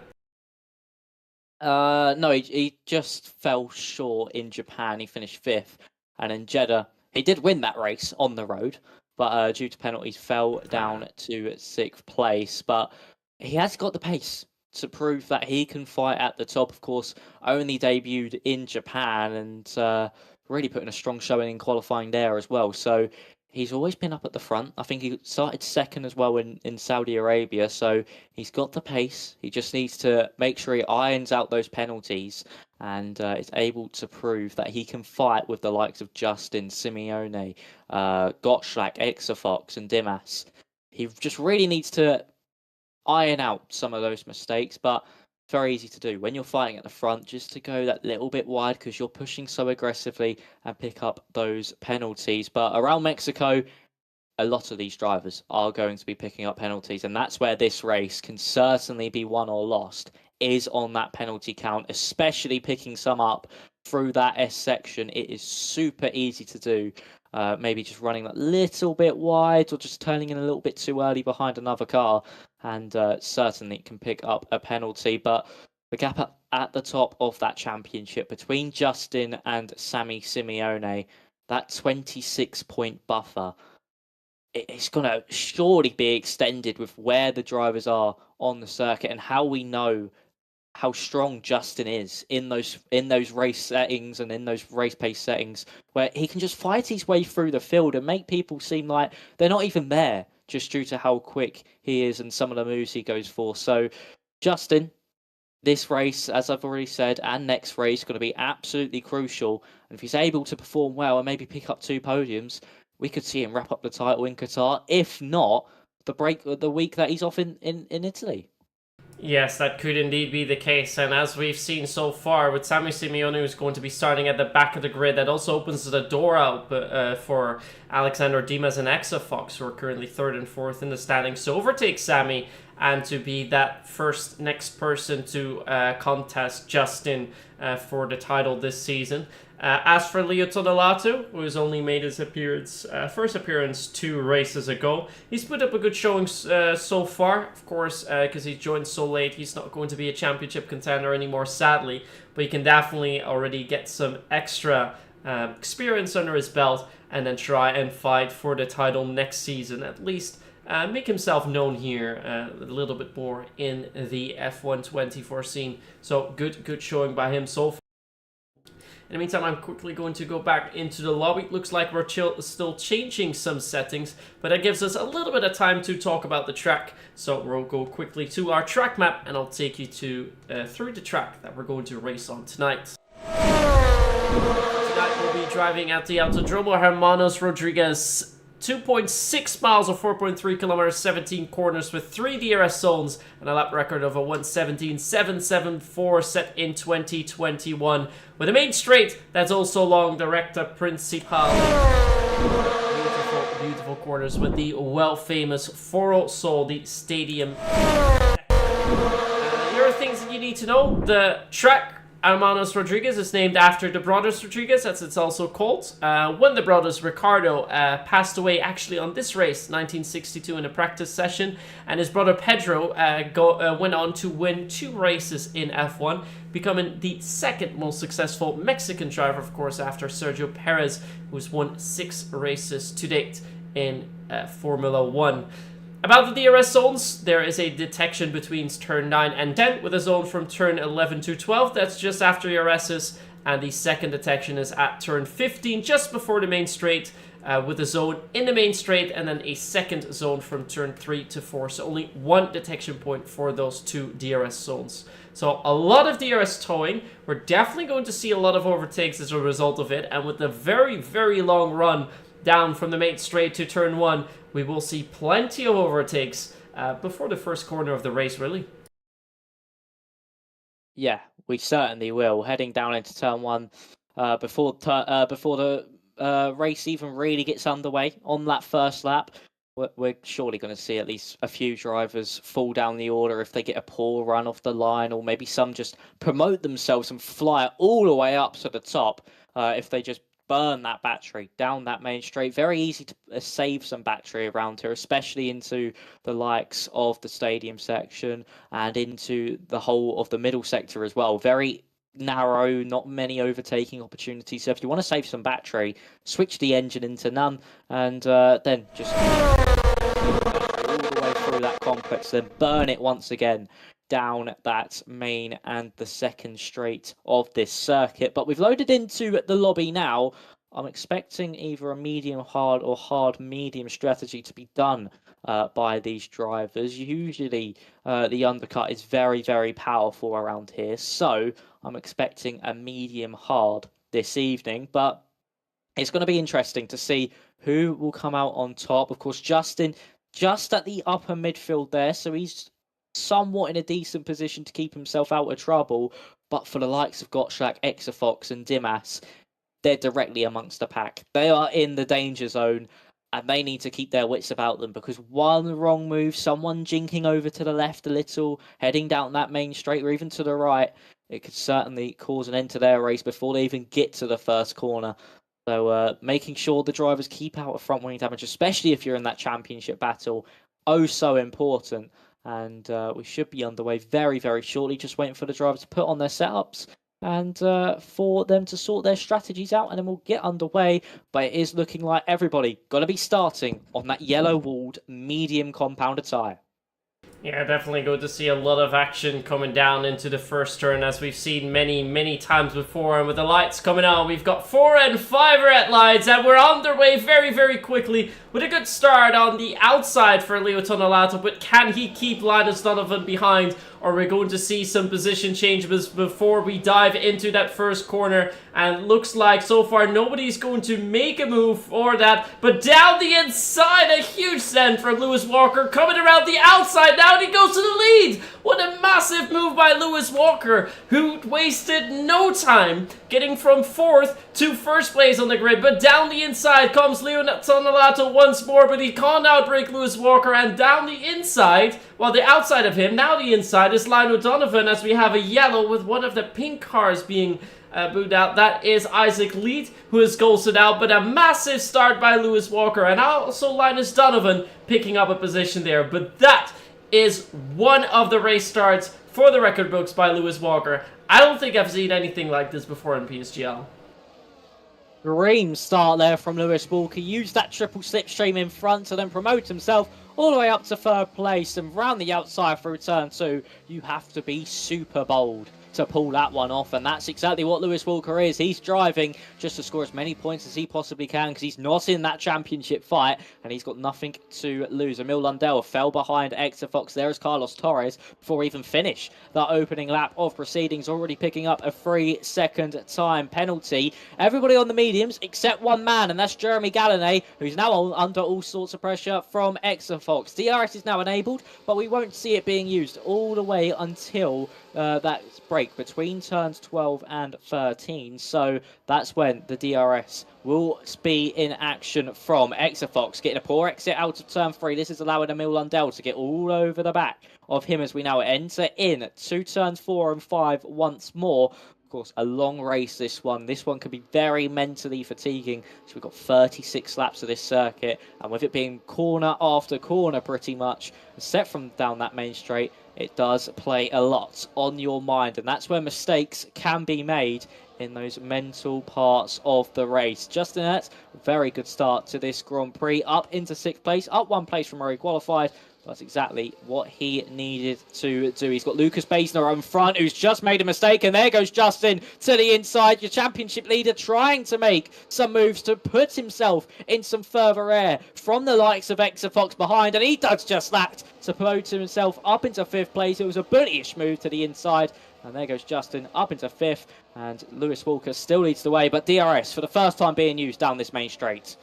No, he just fell short in Japan. He finished 5th. And in Jeddah, he did win that race on the road, but due to penalties, fell down to 6th place. But he has got the pace to prove that he can fight at the top. Of course, only debuted in Japan and really putting a strong showing in qualifying there as well. So he's always been up at the front. I think he started 2nd as well in Saudi Arabia. So he's got the pace. He just needs to make sure he irons out those penalties and is able to prove that he can fight with the likes of Justin, Simeone, Gottschalk, Exafox and Dimas. He just really needs to iron out some of those mistakes, but very easy to do when you're fighting at the front, just to go that little bit wide because you're pushing so aggressively and pick up those penalties. But around Mexico, a lot of these drivers are going to be picking up penalties, and that's where this race can certainly be won or lost, is on that penalty count, especially picking some up through that S section. It is super easy to do. Maybe just running a little bit wide or just turning in a little bit too early behind another car, and certainly can pick up a penalty. But the gap at the top of that championship between Justin and Sammy Simeone, that 26-point buffer, it's going to surely be extended with where the drivers are on the circuit and how we know how strong Justin is in those race settings and in those race pace settings, where he can just fight his way through the field and make people seem like they're not even there, just due to how quick he is and some of the moves he goes for. So Justin, this race, as I've already said, and next race, going to be absolutely crucial. And if he's able to perform well and maybe pick up 2 podiums, we could see him wrap up the title in Qatar, if not the week that he's off in Italy. Yes, that could indeed be the case, and as we've seen so far, with Sammy Simeone who's going to be starting at the back of the grid, that also opens the door out for Alexander Dimas and Exafox, who are currently 3rd and 4th in the standings, to overtake Sammy and to be that next person to contest Justin for the title this season. As for Leo Tonelato, who has only made his first appearance 2 races ago, he's put up a good showing so far. Of course, because he joined so late, he's not going to be a championship contender anymore, sadly. But he can definitely already get some extra experience under his belt and then try and fight for the title next season. At least make himself known here a little bit more in the F1 24 scene. So good showing by him so far. In the meantime, I'm quickly going to go back into the lobby. Looks like we're still changing some settings, but that gives us a little bit of time to talk about the track. So we'll go quickly to our track map, and I'll take you through the track that we're going to race on tonight. Tonight we'll be driving at the Autodromo Hermanos Rodriguez. 2.6 miles or 4.3 kilometers, 17 corners with 3 DRS zones and a lap record of a 1:17.774 set in 2021. With a main straight that's also long, the Recta Principal. Beautiful corners with the well-famous Foro Sol, the stadium. There are things that you need to know. The track Hermanos Rodriguez is named after the brothers Rodriguez, as it's also called. When the brothers Ricardo passed away actually on this race, 1962, in a practice session, and his brother Pedro went on to win 2 races in F1, becoming the 2nd most successful Mexican driver, of course, after Sergio Perez, who's won 6 races to date in Formula 1. About the DRS zones, there is a detection between turn 9 and 10, with a zone from turn 11 to 12. That's just after DRSs, and the second detection is at turn 15, just before the main straight, with a zone in the main straight, and then a second zone from turn 3 to 4. So only 1 detection point for those 2 DRS zones. So a lot of DRS towing. We're definitely going to see a lot of overtakes as a result of it, and with the very, very long run down from the main straight to turn 1, we will see plenty of overtakes before the first corner of the race, really. Yeah, we certainly will. Heading down into turn one before the race even really gets underway on that first lap. We're surely going to see at least a few drivers fall down the order if they get a poor run off the line, or maybe some just promote themselves and fly all the way up to the top if they just burn that battery down that main straight. Very easy to save some battery around here, especially into the likes of the stadium section and into the whole of the middle sector as well. Very narrow, not many overtaking opportunities. So if you want to save some battery, switch the engine into none, and then just all the way through that complex, then burn it once again down that main and the second straight of this circuit. But we've loaded into the lobby now. I'm expecting either a medium hard or hard medium strategy to be done by these drivers. Usually the undercut is very, very powerful around here, so I'm expecting a medium hard this evening. But it's going to be interesting to see who will come out on top. Of course, Justin just at the upper midfield there, so he's somewhat in a decent position to keep himself out of trouble. But for the likes of Gottschalk, Exafox and Dimas, they're directly amongst the pack. They are in the danger zone, and they need to keep their wits about them, because one wrong move, someone jinking over to the left a little, heading down that main straight, or even to the right, it could certainly cause an end to their race before they even get to the first corner. So making sure the drivers keep out of front wing damage, especially if you're in that championship battle, oh so important. And we should be underway very, very shortly. Just waiting for the drivers to put on their setups and for them to sort their strategies out, and then we'll get underway. But it is looking like everybody got to be starting on that yellow-walled medium compound tyre. Yeah, definitely good to see a lot of action coming down into the first turn, as we've seen many times before. And with the lights coming on, we've got 4 and 5 red lights, and we're underway very quickly with a good start on the outside for Leo Tonelato. But can he keep Linus Donovan behind? Or we're going to see some position changes before we dive into that first corner. And looks like so far nobody's going to make a move for that. But down the inside, a huge send from Lewis Walker coming around the outside. Now he goes to the lead. What a massive move by Lewis Walker, who wasted no time getting from 4th to 1st place on the grid. But down the inside comes Leo Tonelato once more, but he can't outbreak Lewis Walker. And down the inside, well, the outside of him, now the inside is Lionel Donovan, as we have a yellow with one of the pink cars being booed out. That is Isaac Lead, who is ghosted out, but a massive start by Lewis Walker, and also Linus Donovan picking up a position there. But that is one of the race starts for the record books by Lewis Walker. I don't think I've seen anything like this before in PSGL. Dream start there from Lewis Walker. Used that triple slipstream in front to then promote himself all the way up to 3rd place, and round the outside through turn 2. You have to be super bold to pull that one off, and that's exactly what Lewis Walker is. He's driving just to score as many points as he possibly can, because he's not in that championship fight, and he's got nothing to lose. Emil Lundell fell behind Exafox. There is Carlos Torres before we even finish that opening lap of proceedings, already picking up a 3-second time penalty. Everybody on the mediums except one man, and that's Jeremy Gallinet, who's now under all sorts of pressure from Exafox. DRS is now enabled, but we won't see it being used all the way until that break between turns 12 and 13. So that's when the DRS will be in action from Exafox. Getting a poor exit out of turn 3. This is allowing Emil Lundell to get all over the back of him as we now enter in to turns 4 and 5 once more. Of course, a long race, this one. This one can be very mentally fatiguing. So we've got 36 laps of this circuit, and with it being corner after corner pretty much, set from down that main straight, it does play a lot on your mind, and that's where mistakes can be made in those mental parts of the race. Justin, very good start to this Grand Prix, up into 6th place, up 1 place from where he qualified. That's exactly what he needed to do. He's got Lucas Baisner on front, who's just made a mistake, and there goes Justin to the inside. Your championship leader trying to make some moves to put himself in some further air from the likes of Exafox behind, and he does just that to promote himself up into 5th place. It was a bullyish move to the inside, and there goes Justin up into 5th, and Lewis Walker still leads the way, but DRS for the first time being used down this main straight.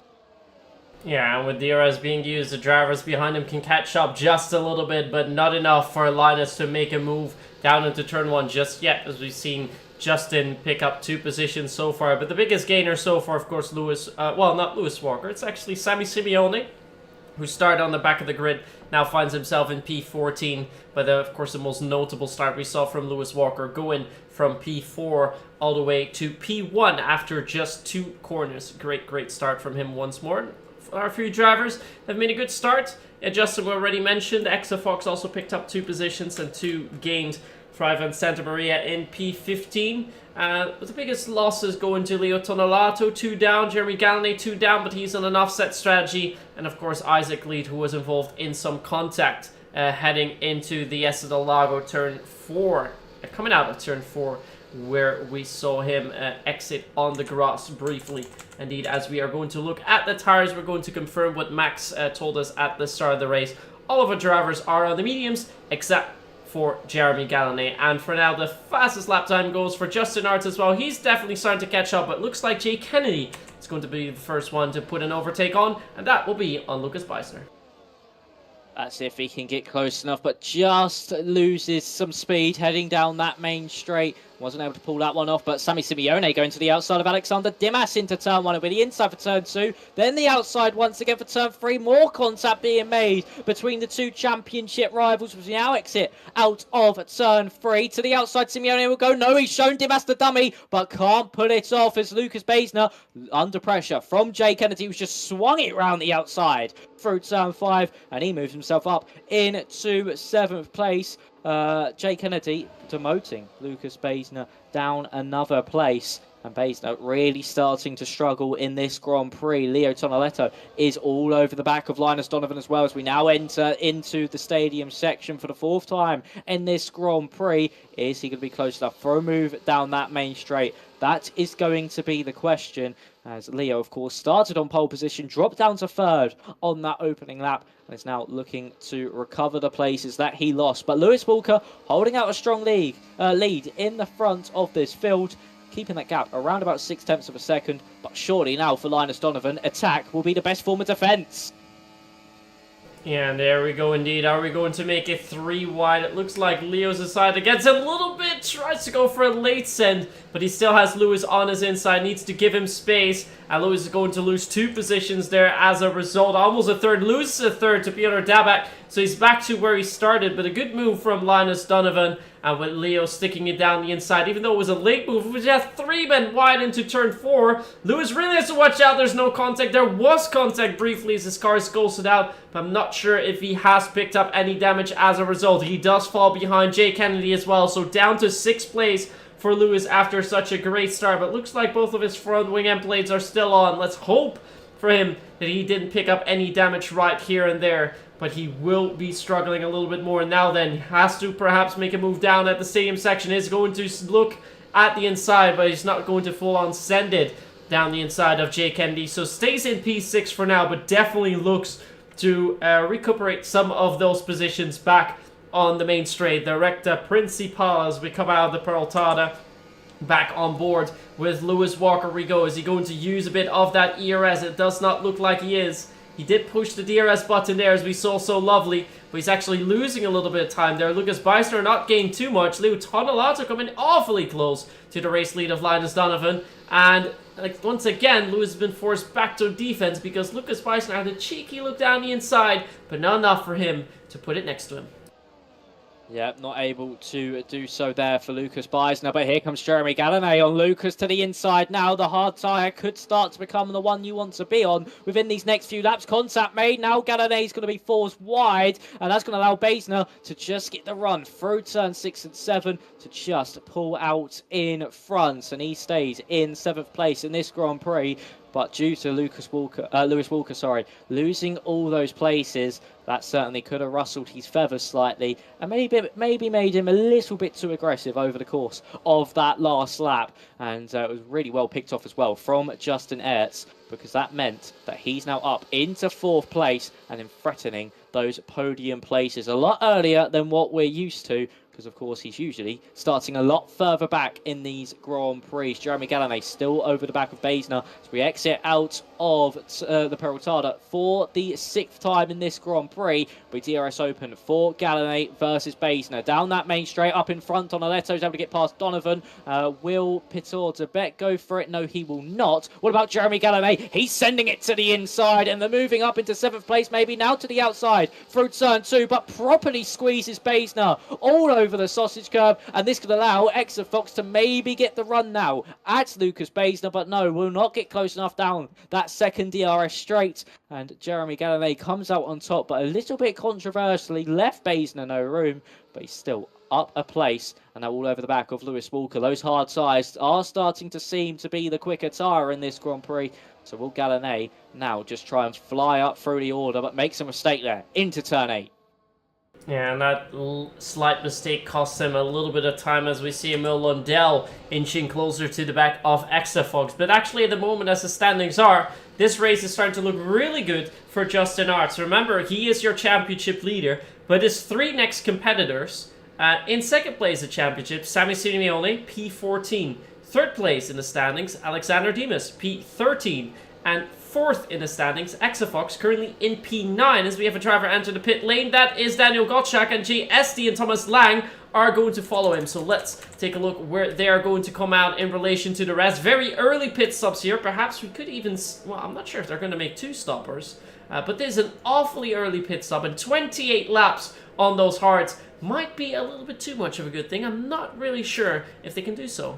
Yeah, and with DRS being used, the drivers behind him can catch up just a little bit, but not enough for Linus to make a move down into turn 1 just yet, as we've seen Justin pick up 2 positions so far. But the biggest gainer so far, of course, not Lewis Walker, it's actually Sammy Simeone, who started on the back of the grid, now finds himself in P14. But of course, the most notable start we saw from Lewis Walker, going from P4 all the way to P1 after just 2 corners. Great start from him once more. Our few drivers have made a good start. Justin already mentioned, Exafox also picked up 2 positions and 2 gained for Ivan Santa Maria in P15. The biggest losses going to Leo Tonelato, 2 down, Jeremy Gallané 2 down, but he's on an offset strategy, and of course Isaac Lead, who was involved in some contact heading into the Essa del Lago turn 4, coming out of turn 4, where we saw him exit on the grass briefly. Indeed, as we are going to look at the tires, we're going to confirm what Max told us at the start of the race. All of our drivers are on the mediums, except for Jeremy Gallané. And for now, the fastest lap time goes for Justin Arts as well. He's definitely starting to catch up, but looks like Jay Kennedy is going to be the first one to put an overtake on, and that will be on Lucas Beisner. That's if he can get close enough, but just loses some speed heading down that main straight. Wasn't able to pull that one off, but Sammy Simeone going to the outside of Alexander Dimas into turn 1. It'll be the inside for turn 2, then the outside once again for turn 3. More contact being made between the 2 championship rivals as we now exit out of turn 3. To the outside, Simeone will go. No, he's shown Dimas the dummy, but can't pull it off as Lucas Beisner, under pressure from Jay Kennedy, who's just swung it round the outside through turn 5, and he moves himself up into 7th place. Jay Kennedy demoting Lucas Beisner down another place, and Beisner really starting to struggle in this Grand Prix. Leo Tonelato is all over the back of Linus Donovan as well, as we now enter into the stadium section for the 4th time in this Grand Prix. Is he going to be close enough for a move down that main straight? That is going to be the question, as Leo, of course, started on pole position, dropped down to 3rd on that opening lap, and is now looking to recover the places that he lost. But Lewis Walker holding out a strong lead in the front of this field, keeping that gap around about 0.6 of a second. But surely now for Linus Donovan, attack will be the best form of defence. Yeah, and there we go indeed. Are we going to make it 3 wide? It looks like Leo's aside against a little bit, tries to go for a late send, but he still has Lewis on his inside, needs to give him space, and Lewis is going to lose 2 positions there as a result. Almost a third, loses a third to Piotr Dabak, so he's back to where he started, but a good move from Linus Donovan, and with Leo sticking it down the inside, even though it was a late move, it was just 3 men wide into turn 4. Lewis really has to watch out, there's no contact. There was contact briefly as his car is ghosted out, but I'm not sure if he has picked up any damage as a result. He does fall behind Jay Kennedy as well, so down to 6th place for Lewis after such a great start. But looks like both of his front wing end blades are still on. Let's hope for him that he didn't pick up any damage right here and there, but he will be struggling a little bit more now. Then has to perhaps make a move down at the stadium section. Is going to look at the inside, but he's not going to full on send it down the inside of Jay Kennedy, so stays in P6 for now, but definitely looks to recuperate some of those positions back on the main straight. The Recta Principal, as we come out of the Peraltada, back on board with Lewis Walker we go. Is he going to use a bit of that ERS? It does not look like he is. He did push the DRS button there, as we saw so lovely, but he's actually losing a little bit of time there. Lucas Beisner not gained too much. Leo Tonelato coming awfully close to the race lead of Linus Donovan, and once again, Lewis has been forced back to defense because Lucas Beisner had a cheeky look down the inside, but not enough for him to put it next to him. Yeah, not able to do so there for Lucas Beisner, but here comes Jeremy Gallané on Lucas to the inside now. The hard tyre could start to become the one you want to be on within these next few laps. Contact made, now Gallané's going to be forced wide, and that's going to allow Beisner to just get the run through turn 6 and 7 to just pull out in front, and he stays in 7th place in this Grand Prix. But due to Lewis Walker, losing all those places, that certainly could have rustled his feathers slightly and maybe made him a little bit too aggressive over the course of that last lap. And it was really well picked off as well from Justin Ertz, because that meant that he's now up into 4th place and in threatening those podium places a lot earlier than what we're used to, because because of course he's usually starting a lot further back in these Grand Prix. Jeremy Gallinet still over the back of Baesner as we exit out of the Peraltada for the 6th time in this Grand Prix. With DRS open for Gallinet versus Baesner. Down that main straight, up in front, Donaleto's able to get past Donovan. Will Pitor de Beck go for it? No, he will not. What about Jeremy Gallinet? He's sending it to the inside, and they're moving up into 7th place, maybe now to the outside through turn 2, but properly squeezes Baesner all over the sausage curve, and this could allow Exafox to maybe get the run now at Lucas Baesner, but no, will not get close enough down that second DRS straight, and Jeremy Gallinet comes out on top, but a little bit controversially left Baesner no room, but he's still up a place, and now all over the back of Lewis Walker. Those hard tyres are starting to seem to be the quicker tyre in this Grand Prix, so will Gallinet now just try and fly up through the order, but makes a mistake there into turn 8. Yeah, and that slight mistake costs him a little bit of time as we see Emil Lundell inching closer to the back of Exafox. But actually at the moment, as the standings are, this race is starting to look really good for Justin Arts. Remember, he is your championship leader, but his 3 next competitors in second place at championship, Sami Simeone, P14. Third place in the standings, Alexander Dimas, P13. And 4th in the standings, Exafox, currently in P9 as we have a driver enter the pit lane. That is Daniel Gottschalk, and JSD and Thomas Lang are going to follow him. So let's take a look where they are going to come out in relation to the rest. Very early pit stops here. Perhaps we could even, well, I'm not sure if they're going to make 2 stoppers. But this is an awfully early pit stop, and 28 laps on those hards might be a little bit too much of a good thing. I'm not really sure if they can do so.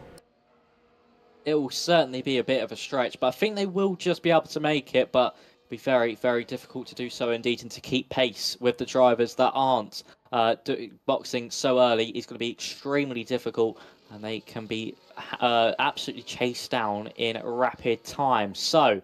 It will certainly be a bit of a stretch, but I think they will just be able to make it, but it'll be very, very difficult to do so indeed, and to keep pace with the drivers that aren't boxing so early is going to be extremely difficult, and they can be absolutely chased down in rapid time. So,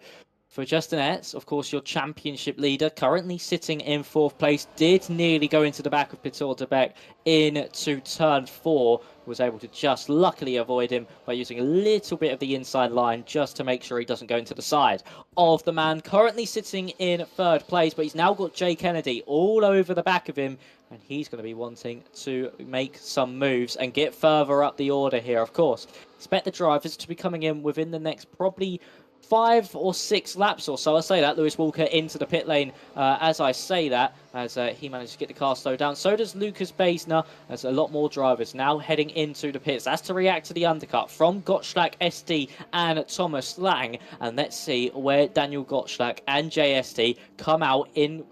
for Justin Etz, of course, your championship leader, currently sitting in 4th place, did nearly go into the back of Pitor de Beck into turn 4, was able to just luckily avoid him by using a little bit of the inside line just to make sure he doesn't go into the side of the man currently sitting in 3rd place, but he's now got Jay Kennedy all over the back of him, and he's going to be wanting to make some moves and get further up the order here. Of course, expect the drivers to be coming in within the next probably 5 or 6 laps or so. I say that, Lewis Walker into the pit lane as I say that, as he managed to get the car slowed down. So does Lucas Baesner, as a lot more drivers now heading into the pits. That's to react to the undercut from Gottschalk, SD and Thomas Lang. And let's see where Daniel Gottschalk and JST come out in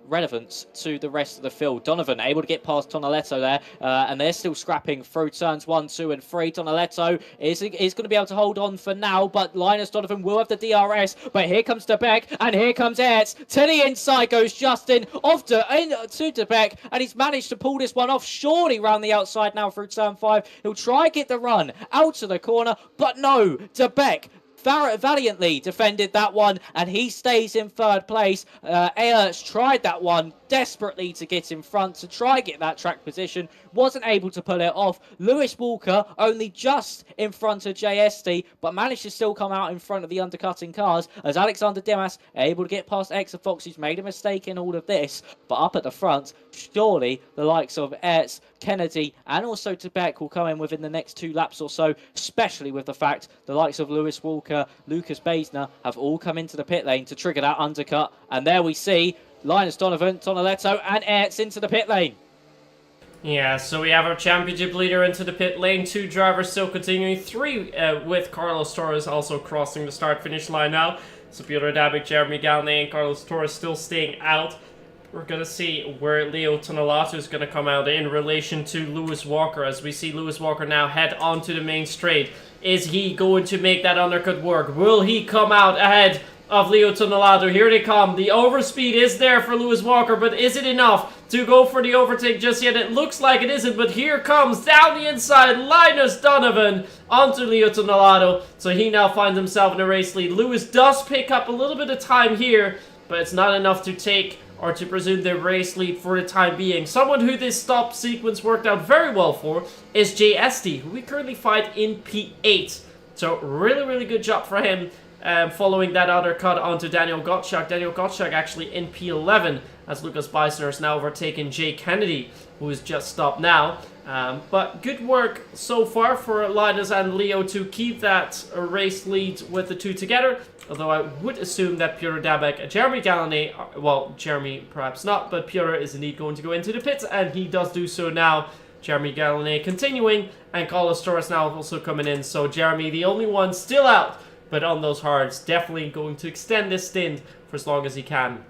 relevance to the rest of the field. Donovan able to get past Tonaletto there, and they're still scrapping through turns 1, 2 and 3. Tonaletto is going to be able to hold on for now, but Linus Donovan will have the DRS, but here comes De Beck, and here comes Ertz. To the inside goes Justin, off to De Beck, and he's managed to pull this one off, surely round the outside now through turn 5. He'll try and get the run out to the corner, but no, De Beck valiantly defended that one, and he stays in 3rd place. Ertz tried that one desperately to get in front, to try and get that track position, wasn't able to pull it off. Lewis Walker only just in front of JST, but managed to still come out in front of the undercutting cars, as Alexander Dimas able to get past Exafox, who's made a mistake in all of this. But up at the front, surely the likes of Ertz, Kennedy and also De Beck will come in within the next 2 laps or so, especially with the fact the likes of Lewis Walker, Lucas Baesner have all come into the pit lane to trigger that undercut. And there we see Linus Donovan, Tonaletto and Ertz into the pit lane. Yeah, so we have our championship leader into the pit lane, 2 drivers still continuing, 3 with Carlos Torres also crossing the start-finish line now. So Piotr Dabik, Jeremy Gallinet and Carlos Torres still staying out. We're going to see where Leo Tonelato is going to come out in relation to Lewis Walker, as we see Lewis Walker now head onto the main straight. Is he going to make that undercut work? Will he come out ahead of Leo Tonelato? Here they come. The overspeed is there for Lewis Walker, but is it enough to go for the overtake just yet? It looks like it isn't, but here comes down the inside Linus Donovan onto Leo Tonelato. So he now finds himself in a race lead. Lewis does pick up a little bit of time here, but it's not enough to take or to presume the race lead for the time being. Someone who this stop sequence worked out very well for is JST, who we currently fight in P8. So really, really good job for him following that other cut onto Daniel Gottschalk. Daniel Gottschalk actually in P11, as Lucas Beisner has now overtaken Jay Kennedy, who has just stopped now. But good work so far for Linus and Leo to keep that race lead with the two together. Although I would assume that Pyotr Dabek and Jeremy Gallonay, well, Jeremy perhaps not, but Pyotr is indeed going to go into the pits, and he does do so now. Jeremy Gallonay continuing, and Carlos Torres now also coming in. So Jeremy, the only one still out, but on those hards, definitely going to extend this stint for as long as he can.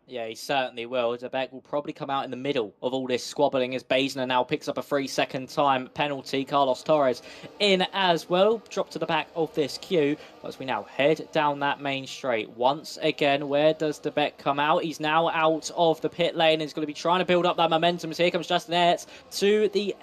Yeah, he certainly will. Dabek will probably come out in the middle of all this squabbling as Basner now picks up a 3-second time penalty. Carlos Torres in as well. Drop to the back of this queue as we now head down that main straight. Once again, where does Dabek come out? He's now out of the pit lane and he's going to be trying to build up that momentum. As here comes Justin Ertz to the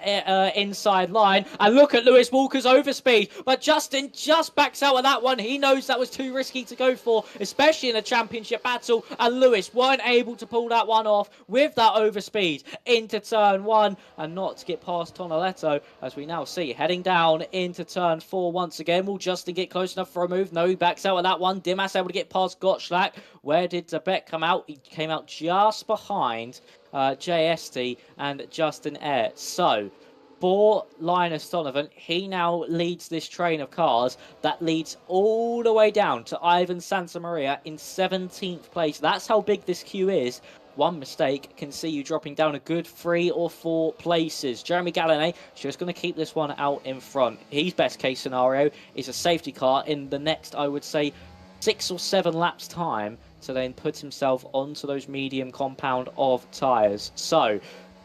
inside line. And look at Lewis Walker's overspeed. But Justin just backs out of that one. He knows that was too risky to go for, especially in a championship battle. And Lewis weren't able to pull that one off with that overspeed into turn 1 and not to get past Tonoletto, as we now see heading down into turn 4 once again. Will Justin get close enough for a move? No, he backs out of that one. Dimas able to get past Gottschalk. Where did Dabek come out? He came out just behind JST and Justin Ertz. So for Linus Donovan, he now leads this train of cars that leads all the way down to Ivan Santamaria in 17th place. That's how big this queue is. One mistake can see you dropping down a good 3 or 4 places. Jeremy Gallonay just going to keep this one out in front. His best case scenario is a safety car in the next, I would say, 6 or 7 laps time to then put himself onto those medium compound of tyres. So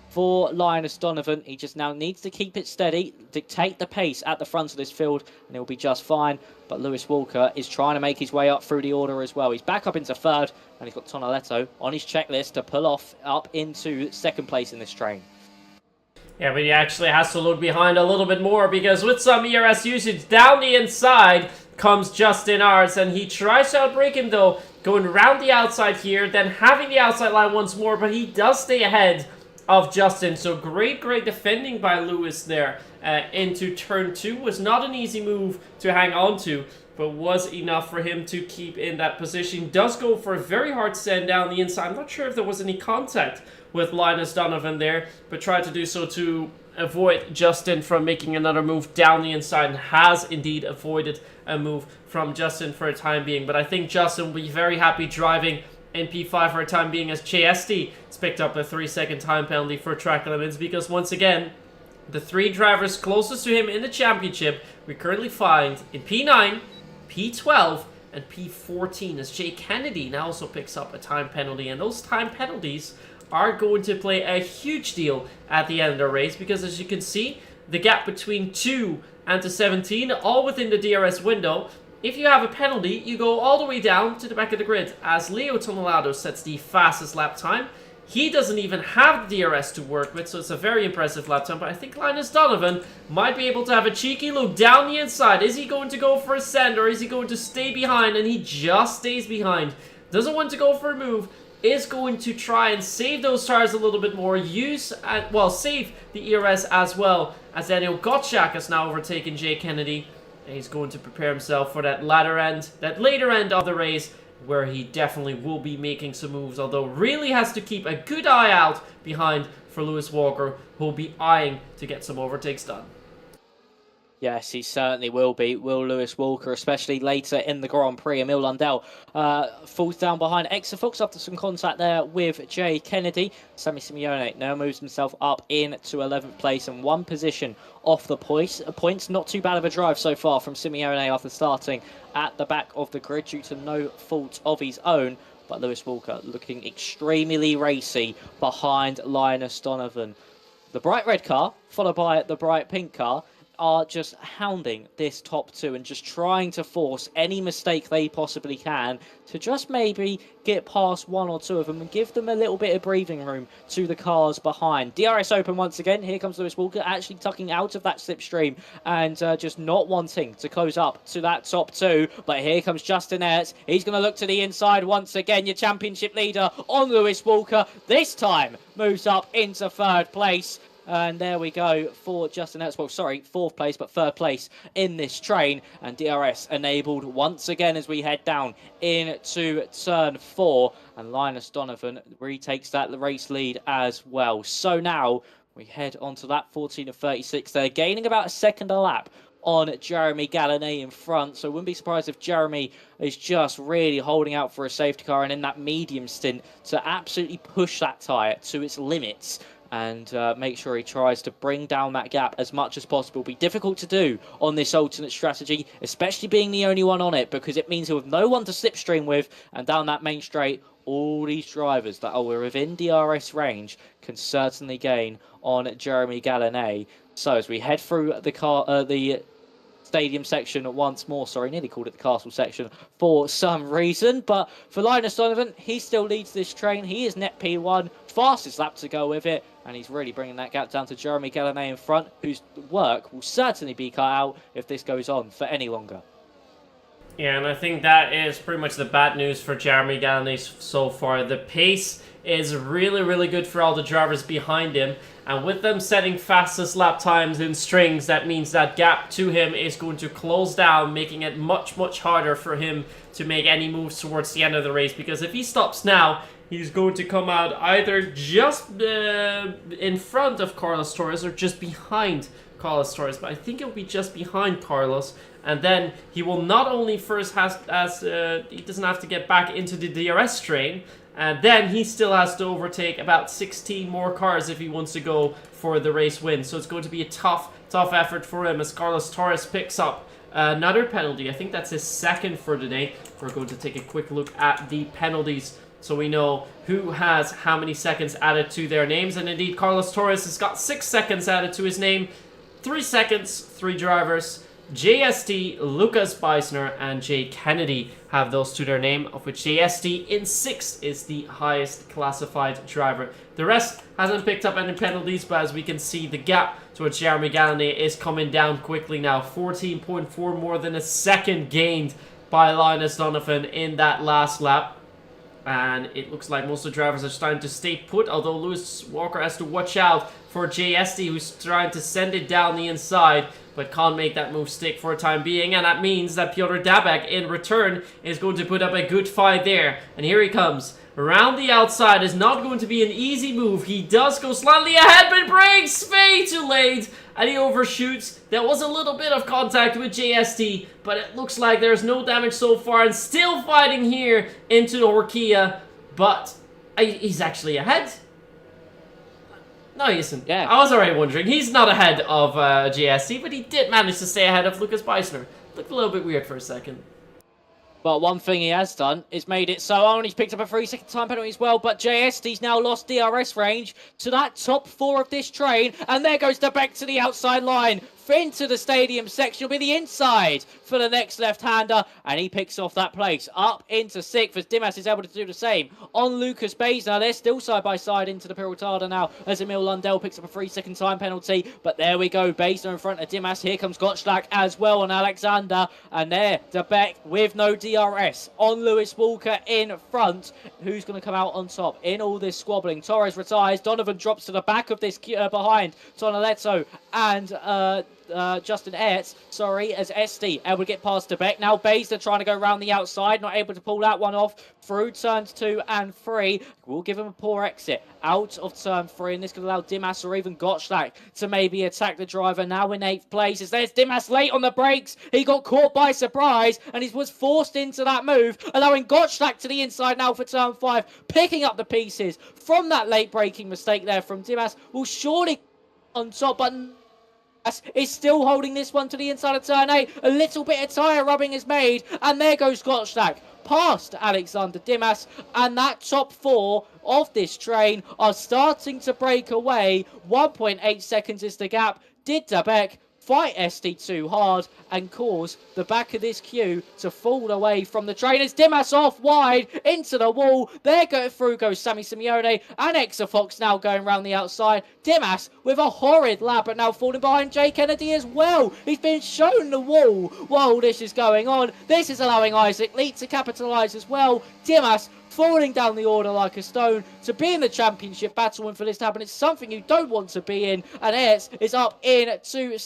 for Linus Donovan, he just now needs to keep it steady, dictate the pace at the front of this field, and he'll be just fine. But Lewis Walker is trying to make his way up through the order as well. He's back up into 3rd, and he's got Tonoletto on his checklist to pull off up into 2nd place in this train. Yeah, but he actually has to look behind a little bit more, because with some ERS usage down the inside comes Justin Arts, and he tries to outbrake him though, going around the outside here, then having the outside line once more, but he does stay ahead of Justin. So great defending by Lewis there into turn 2. Was not an easy move to hang on to, but was enough for him to keep in that position. Does go for a very hard send down the inside. I'm not sure if there was any contact with Linus Donovan there, but tried to do so to avoid Justin from making another move down the inside, and has indeed avoided a move from Justin for a time being. But I think Justin will be very happy driving in P5 for a time being, as JST has picked up a 3-second time penalty for track limits, because once again, the 3 drivers closest to him in the championship we currently find in P9, P12, and P14, as Jay Kennedy now also picks up a time penalty. And those time penalties are going to play a huge deal at the end of the race, because as you can see, the gap between 2 and to 17, all within the DRS window. If you have a penalty, you go all the way down to the back of the grid, as Leo Tonoletto sets the fastest lap time. He doesn't even have the DRS to work with, so it's a very impressive lap time. But I think Linus Donovan might be able to have a cheeky look down the inside. Is he going to go for a send, or is he going to stay behind? And he just stays behind. Doesn't want to go for a move. Is going to try and save those tires a little bit more. Save the ERS as well, as Daniel Gottschalk has now overtaken Jay Kennedy. And he's going to prepare himself for that later end of the race, where he definitely will be making some moves, although really has to keep a good eye out behind for Lewis Walker, who will be eyeing to get some overtakes done. Yes, he certainly will be. Will Lewis Walker, especially later in the Grand Prix. Emil Lundell falls down behind Exafox after some contact there with Jay Kennedy. Sammy Simeone now moves himself up into 11th place and 1 position off the points. Not too bad of a drive so far from Simeone after starting at the back of the grid due to no fault of his own. But Lewis Walker looking extremely racy behind Linus Donovan. The bright red car, followed by the bright pink car, are just hounding this top 2 and just trying to force any mistake they possibly can to just maybe get past 1 or 2 of them and give them a little bit of breathing room to the cars behind. DRS open once again. Here comes Lewis Walker, actually tucking out of that slipstream and just not wanting to close up to that top 2. But here comes Justin Ertz. He's going to look to the inside once again. Your championship leader on Lewis Walker. This time moves up into 3rd place. And there we go for Justin Ertz. Well, sorry, 4th place, but 3rd place in this train. And DRS enabled once again as we head down into turn 4. And Linus Donovan retakes that race lead as well. So now We head on to lap 14 of 36. They're gaining about a second a lap on Jeremy Gallinet in front, so wouldn't be surprised if Jeremy is just really holding out for a safety car and in that medium stint to absolutely push that tyre to its limits and make sure he tries to bring down that gap as much as possible. Be difficult to do on this alternate strategy, especially being the only one on it, because it means he'll have no one to slipstream with, and down that main straight, all these drivers that are within DRS range can certainly gain on Jeremy Gallinet. So as we head through the stadium section once more, sorry, nearly called it the castle section for some reason, but for Linus Donovan, he still leads this train. He is net P1, fastest lap to go with it, and he's really bringing that gap down to Jeremy Gallinet in front, whose work will certainly be cut out if this goes on for any longer. Yeah, and I think that is pretty much the bad news for Jeremy Gallinet so far. The pace is really, really good for all the drivers behind him, and with them setting fastest lap times in strings, that means that gap to him is going to close down, making it much, much harder for him to make any moves towards the end of the race, because if he stops now, he's going to come out either just in front of Carlos Torres or just behind Carlos Torres, but I think it'll be just behind Carlos. And then he will not only first he doesn't have to get back into the DRS train, and then he still has to overtake about 16 more cars if he wants to go for the race win. So it's going to be a tough effort for him as Carlos Torres picks up another penalty. I think that's his second for today. We're going to take a quick look at the penalties so we know who has how many seconds added to their names. And indeed, Carlos Torres has got 6 seconds added to his name. 3 seconds, 3 drivers. JST, Lucas Beisner, and Jay Kennedy have those to their name, of which JST in 6th is the highest classified driver. The rest hasn't picked up any penalties, but as we can see, the gap towards Jeremy Gallinet is coming down quickly now. 14.4, more than a second gained by Linus Donovan in that last lap. And it looks like most of the drivers are starting to stay put, although Lewis Walker has to watch out for JST, who's trying to send it down the inside, but can't make that move stick for a time being, and that means that Piotr Dabek in return is going to put up a good fight there. And here he comes. Around the outside is not going to be an easy move. He does go slightly ahead, but breaks way too late, and he overshoots. There was a little bit of contact with JST, but it looks like there's no damage so far, and still fighting here into the Horquilla, but he's actually ahead. No, he isn't. Yeah. I was already wondering. He's not ahead of JST, but he did manage to stay ahead of Lucas Beisner. Looked a little bit weird for a second. But one thing he has done is made it so on. He's picked up a 3-second time penalty as well, but JST's now lost DRS range to that top 4 of this train, and there goes the back to the outside line. Into the stadium section will be the inside for the next left-hander, and he picks off that place up into 6th as Dimas is able to do the same on Lucas Beisner. They're still side by side into the Pirotada now as Emil Lundell picks up a 3-second time penalty, but there we go, Beisner in front of Dimas. Here comes Gottschalk as well on Alexander, and there De Beck with no DRS on Lewis Walker in front. Who's going to come out on top in all this squabbling? Torres retires, Donovan drops to the back of this behind Tonoletto and Justin Ertz, as ST able to get past De Beck. Now Beisner trying to go around the outside, not able to pull that one off through turns 2 and 3. We'll give him a poor exit out of turn 3, and this could allow Dimas or even Gottschalk to maybe attack the driver. Now in 8th place, as there's Dimas late on the brakes. He got caught by surprise, and he was forced into that move, allowing Gottschalk to the inside now for turn 5, picking up the pieces from that late braking mistake there from Dimas. Will surely on top, but is still holding this one to the inside of turn 8. A little bit of tyre rubbing is made, and there goes Gottschalk past Alexander Dimas, and that top 4 of this train are starting to break away. 1.8 seconds is the gap. Did De Beck fight ST too hard and cause the back of this queue to fall away from the train as Dimas off wide into the wall? There through goes Sammy Simeone and Exafox now going around the outside. Dimas with a horrid lap, but now falling behind Jay Kennedy as well. He's been shown the wall while this is going on. This is allowing Isaac Lee to capitalise as well. Dimas falling down the order like a stone. To be in the championship battle and for this to happen, it's something you don't want to be in. And Aerts is up in to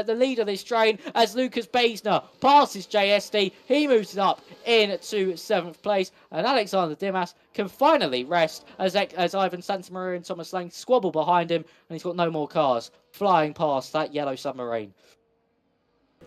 the lead of this train as Lucas Baisner passes JSD. He moves it up into 7th place, and Alexander Dimas can finally rest as Ivan Santamaria and Thomas Lang squabble behind him, and he's got no more cars flying past that yellow submarine.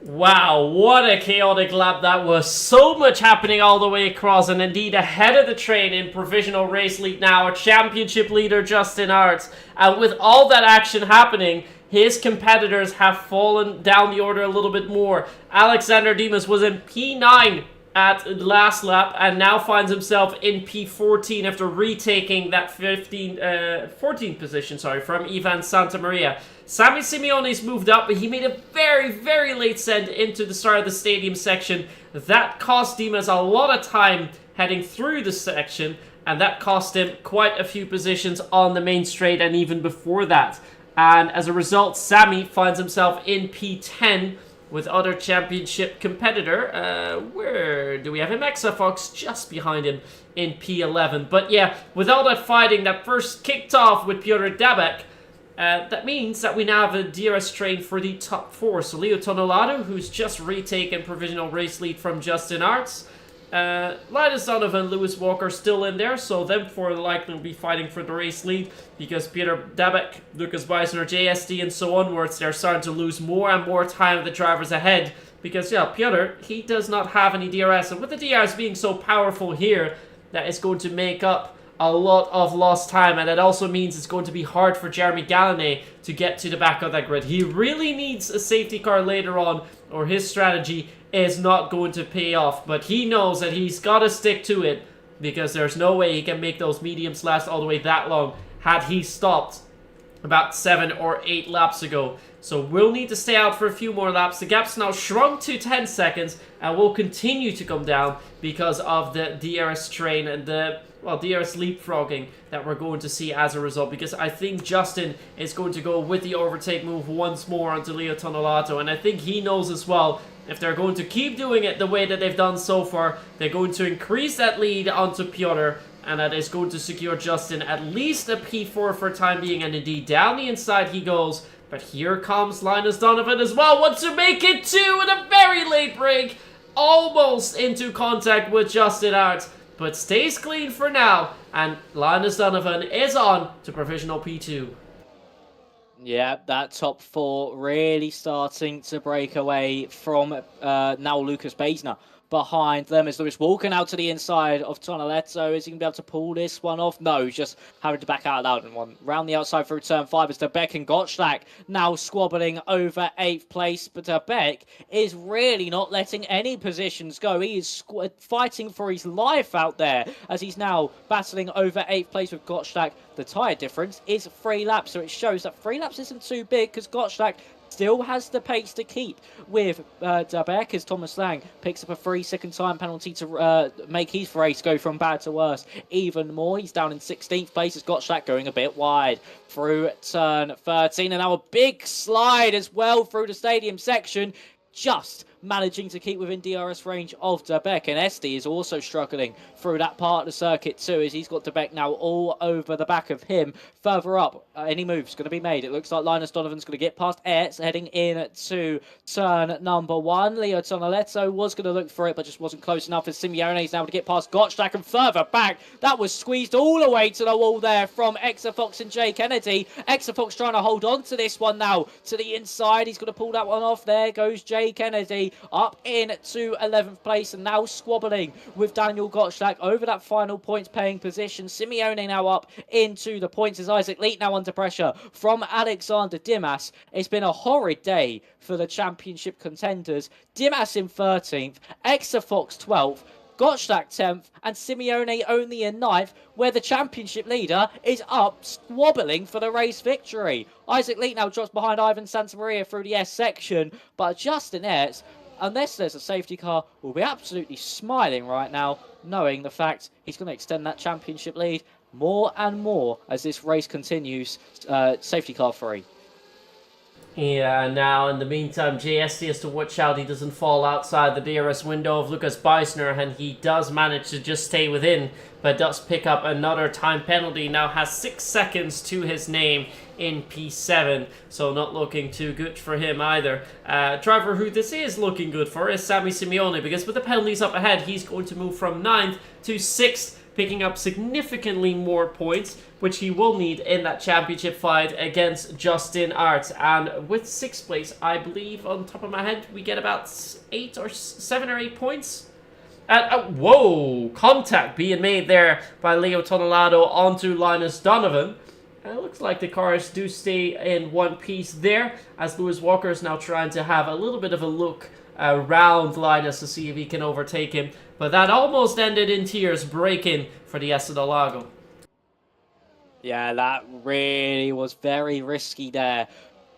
Wow, what a chaotic lap that was. So much happening all the way across, and indeed ahead of the train in provisional race lead now, a championship leader Justin Aerts. And with all that action happening, his competitors have fallen down the order a little bit more. Alexander Dimas was in P9 at last lap and now finds himself in P14 after retaking that 14th position from Ivan Santamaria. Sammy Simeone's moved up, but he made a very, very late send into the start of the stadium section. That cost Dimas a lot of time heading through the section, and that cost him quite a few positions on the main straight and even before that. And as a result, Sammy finds himself in P10 with other championship competitor. Where do we have him? Exafox just behind him in P11. But yeah, with all that fighting that first kicked off with Piotr Dabek, that means that we now have a DRS train for the top 4. So Leo Tonolato, who's just retaken provisional race lead from Justin Aerts. Linus Donovan, Lewis Walker still in there, so them four likely will be fighting for the race lead because Peter Dabek, Lucas Beisner, JSD and so onwards, they're starting to lose more and more time with the drivers ahead because, yeah, Piotr, he does not have any DRS, and with the DRS being so powerful here, that is going to make up a lot of lost time, and that also means it's going to be hard for Jeremy Gallonay to get to the back of that grid. He really needs a safety car later on, or his strategy is not going to pay off, but he knows that he's got to stick to it because there's no way he can make those mediums last all the way that long had he stopped about 7 or 8 laps ago. So we'll need to stay out for a few more laps. The gap's now shrunk to 10 seconds and will continue to come down because of the DRS train and the DRS leapfrogging that we're going to see as a result, because I think Justin is going to go with the overtake move once more onto Leo Tonolato, and I think he knows as well, if they're going to keep doing it the way that they've done so far, they're going to increase that lead onto Piotr, and that is going to secure Justin at least a P4 for time being, and indeed down the inside he goes. But here comes Linus Donovan as well, wants to make it 2 in a very late break, almost into contact with Justin Aerts, but stays clean for now, and Linus Donovan is on to provisional P2. Yeah, that top 4 really starting to break away from now Lucas Baisner behind them as Lewis Walker out to the inside of Tonoletto. Is he going to be able to pull this one off? No, he's just having to back out loud and one. Round the outside through turn 5 as Beck and Gottschalk now squabbling over 8th place. But Beck is really not letting any positions go. He is fighting for his life out there as he's now battling over 8th place with Gottschalk. The tyre difference is 3 laps, so it shows that 3 laps isn't too big because Gottschalk still has the pace to keep with Dabek as Thomas Lang picks up a 3-second time penalty to make his race go from bad to worse even more. He's down in 16th place as Gottschalk going a bit wide through turn 13, and now a big slide as well through the stadium section, just managing to keep within DRS range of Dabek, and Esty is also struggling through that part of the circuit too, as he's got Dabek now all over the back of him. Further up, any moves going to be made? It looks like Linus Donovan's going to get past Aerts, heading in to turn number 1. Leo Tonoletto was going to look for it, but just wasn't close enough, as Simeone's now to get past Gottschalk, and further back, that was squeezed all the way to the wall there from Exafox and Jay Kennedy. Exafox trying to hold on to this one now to the inside. He's going to pull that one off. There goes Jay Kennedy up into 11th place, and now squabbling with Daniel Gottschalk over that final points paying position. Simeone now up into the points as Isaac Leet now under pressure from Alexander Dimas. It's been a horrid day for the championship contenders. Dimas in 13th, Exafox 12th, Gottschalk 10th, and Simeone only in 9th, where the championship leader is up squabbling for the race victory. Isaac Leet now drops behind Ivan Santamaria through the S section, but Justin Aerts, unless there's a safety car, will be absolutely smiling right now, knowing the fact he's going to extend that championship lead more and more as this race continues, safety car free. Yeah, now in the meantime, JST has to watch out he doesn't fall outside the DRS window of Lucas Beisner, and he does manage to just stay within, but does pick up another time penalty. Now has 6 seconds to his name in P7, so not looking too good for him either. Driver who this is looking good for is Sammy Simeone, because with the penalties up ahead, he's going to move from 9th to 6th, picking up significantly more points, which he will need in that championship fight against Justin Arts. And with 6th place, I believe, on top of my head, we get about 7 or 8 points. Whoa! Contact being made there by Leo Tonelato onto Linus Donovan. And it looks like the cars do stay in one piece there, as Lewis Walker is now trying to have a little bit of a look around Linus to see if he can overtake him. But that almost ended in tears, breaking for the Essa del Lago. Yeah, that really was very risky there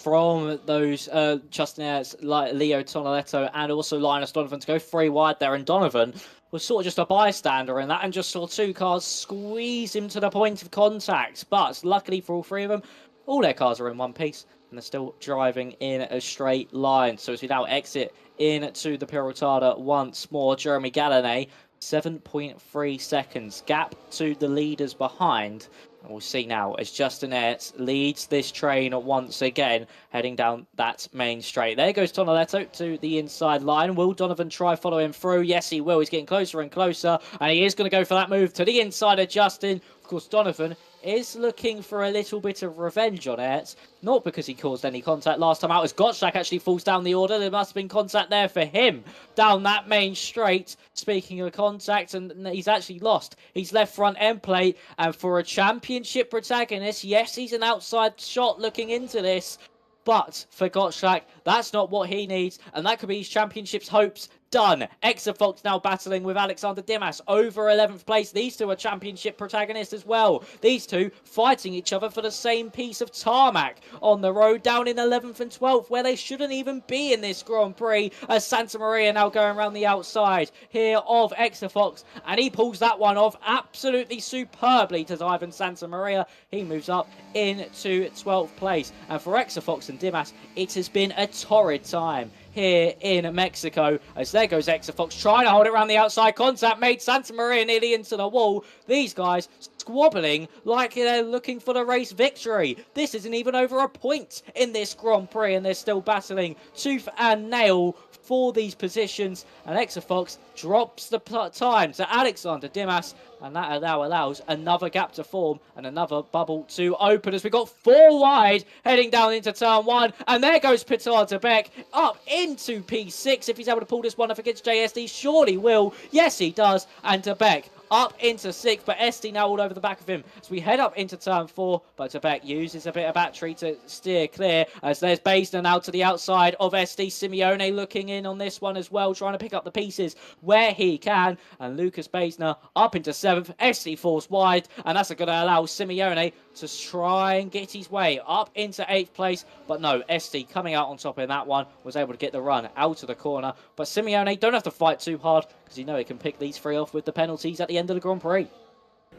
from those Justin Ayres, Leo Tonelletto, and also Linus Donovan to go 3 wide there. And Donovan was sort of just a bystander in that and just saw 2 cars squeeze him to the point of contact. But luckily for all 3 of them, all their cars are in one piece and they're still driving in a straight line. So as we now exit into the Pirotada once more, Jeremy Gallonay, 7.3 seconds gap to the leaders behind. And we'll see now as Justin Ayres leads this train once again, heading down that main straight. There goes Tonelletto to the inside line. Will Donovan try follow him through? Yes, he will. He's getting closer and closer, and he is going to go for that move to the inside of Justin. Of course, Donovan is looking for a little bit of revenge on Ayres, not because he caused any contact last time out, as Gottschalk actually falls down the order. There must have been contact there for him down that main straight. Speaking of contact, and he's actually lost his left front end plate, and for a championship protagonist, yes, he's an outside shot looking into this, but for Gottschalk, that's not what he needs, and that could be his championship's hopes done. Exafox now battling with Alexander Dimas over 11th place. These two are championship protagonists as well. These two fighting each other for the same piece of tarmac on the road down in 11th and 12th, where they shouldn't even be in this Grand Prix, as Santa Maria now going around the outside here of Exafox, and he pulls that one off absolutely superbly to Ivan Santa Maria. He moves up into 12th place, and for Exafox and Dimas, it has been a torrid time here in Mexico, as there goes Exafox trying to hold it around the outside. Contact made Santa Maria nearly into the wall. These guys squabbling like they're looking for the race victory. This isn't even over a point in this Grand Prix, and they're still battling tooth and nail for these positions, and Exafox drops the time to Alexander Dimas, and that now allows another gap to form and another bubble to open, as we got 4 wide heading down into turn 1, and there goes Petar de Beck up into P6. If he's able to pull this one off against JSD, surely will. Yes, he does, and de Beck up into 6th, but SD now all over the back of him as we head up into turn 4, but de Beck uses a bit of battery to steer clear, as there's Beisner now to the outside of SD. Simeone looking in on this one as well, trying to pick up the pieces where he can, and Lucas Beisner up into 7th. SD falls wide, and that's going to allow Simeone to try and get his way up into 8th place, but no, SD coming out on top in that one, was able to get the run out of the corner, but Simeone don't have to fight too hard, because you know he can pick these 3 off with the penalties at the end of the Grand Prix.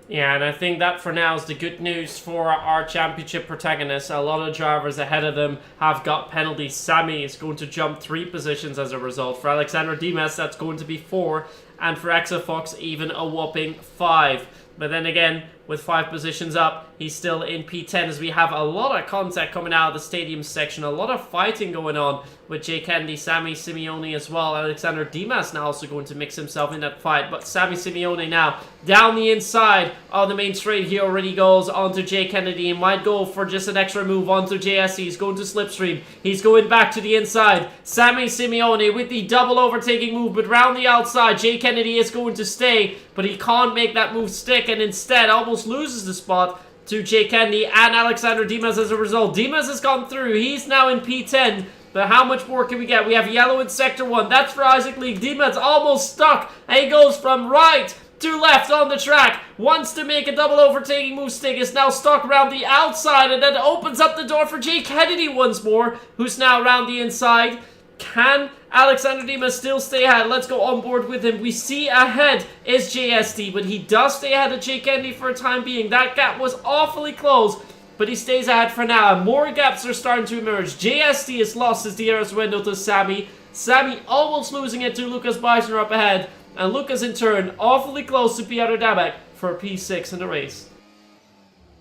Yeah, and I think that for now is the good news for our championship protagonists. A lot of drivers ahead of them have got penalties. Sammy is going to jump 3 positions as a result. For Alexander Dimas, that's going to be 4. And for Exafox, even a whopping 5. But then again, with 5 positions up, he's still in P10, as we have a lot of contact coming out of the stadium section. A lot of fighting going on with Jay Kennedy, Sammy Simeone as well. Alexander Dimas now also going to mix himself in that fight. But Sammy Simeone now down the inside of the main straight. He already goes onto Jay Kennedy and might go for just an extra move onto JSE. He's going to slipstream. He's going back to the inside. Sammy Simeone with the double overtaking move, but round the outside. Jay Kennedy is going to stay, but he can't make that move stick, and instead almost loses the spot to Jay Kennedy and Alexander Dimas as a result. Dimas has gone through. He's now in P10. But how much more can we get? We have yellow in Sector 1. That's for Isaac Lee. Dimas almost stuck. And he goes from right to left on the track. Wants to make a double overtaking move stick. Is now stuck around the outside. And then opens up the door for Jay Kennedy once more, who's now around the inside. Can Alexander Dimas still stay ahead? Let's go on board with him. We see ahead is JSD, but he does stay ahead of Jay Kennedy for a time being. That gap was awfully close. but he stays ahead for now, and more gaps are starting to emerge. JST has lost his DRS window to Sammy. Sammy almost losing it to Lucas Beisner up ahead, and Lucas in turn awfully close to Piotr Dabek for P6 in the race.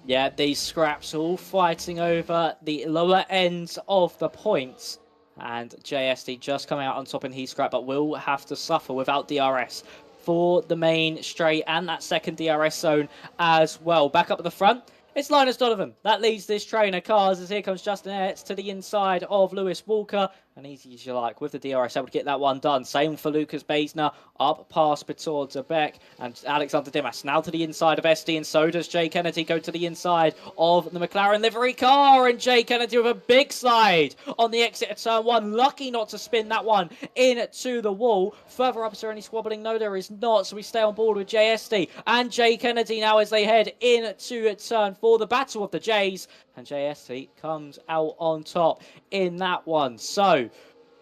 Yeah, these scraps all fighting over the lower ends of the points. And JSD just coming out on top in heat scrap, but will have to suffer without DRS for the main straight and that second DRS zone as well. Back up at the front, it's Linus Donovan that leads this train of cars as here comes Justin Hertz to the inside of Lewis Walker. And easy as you like with the DRS, able to get that one done. Same for Lucas Beisner, up past Piotr Dabek and Alexander Dimas. Now to the inside of SD, and so does Jay Kennedy go to the inside of the McLaren livery car. And Jay Kennedy with a big slide on the exit of turn 1. Lucky not to spin that one into the wall. Further up, is there any squabbling? No, there is not. So we stay on board with JSD and Jay Kennedy now as they head into turn 4. The battle of the Jays. And JST comes out on top in that one. So,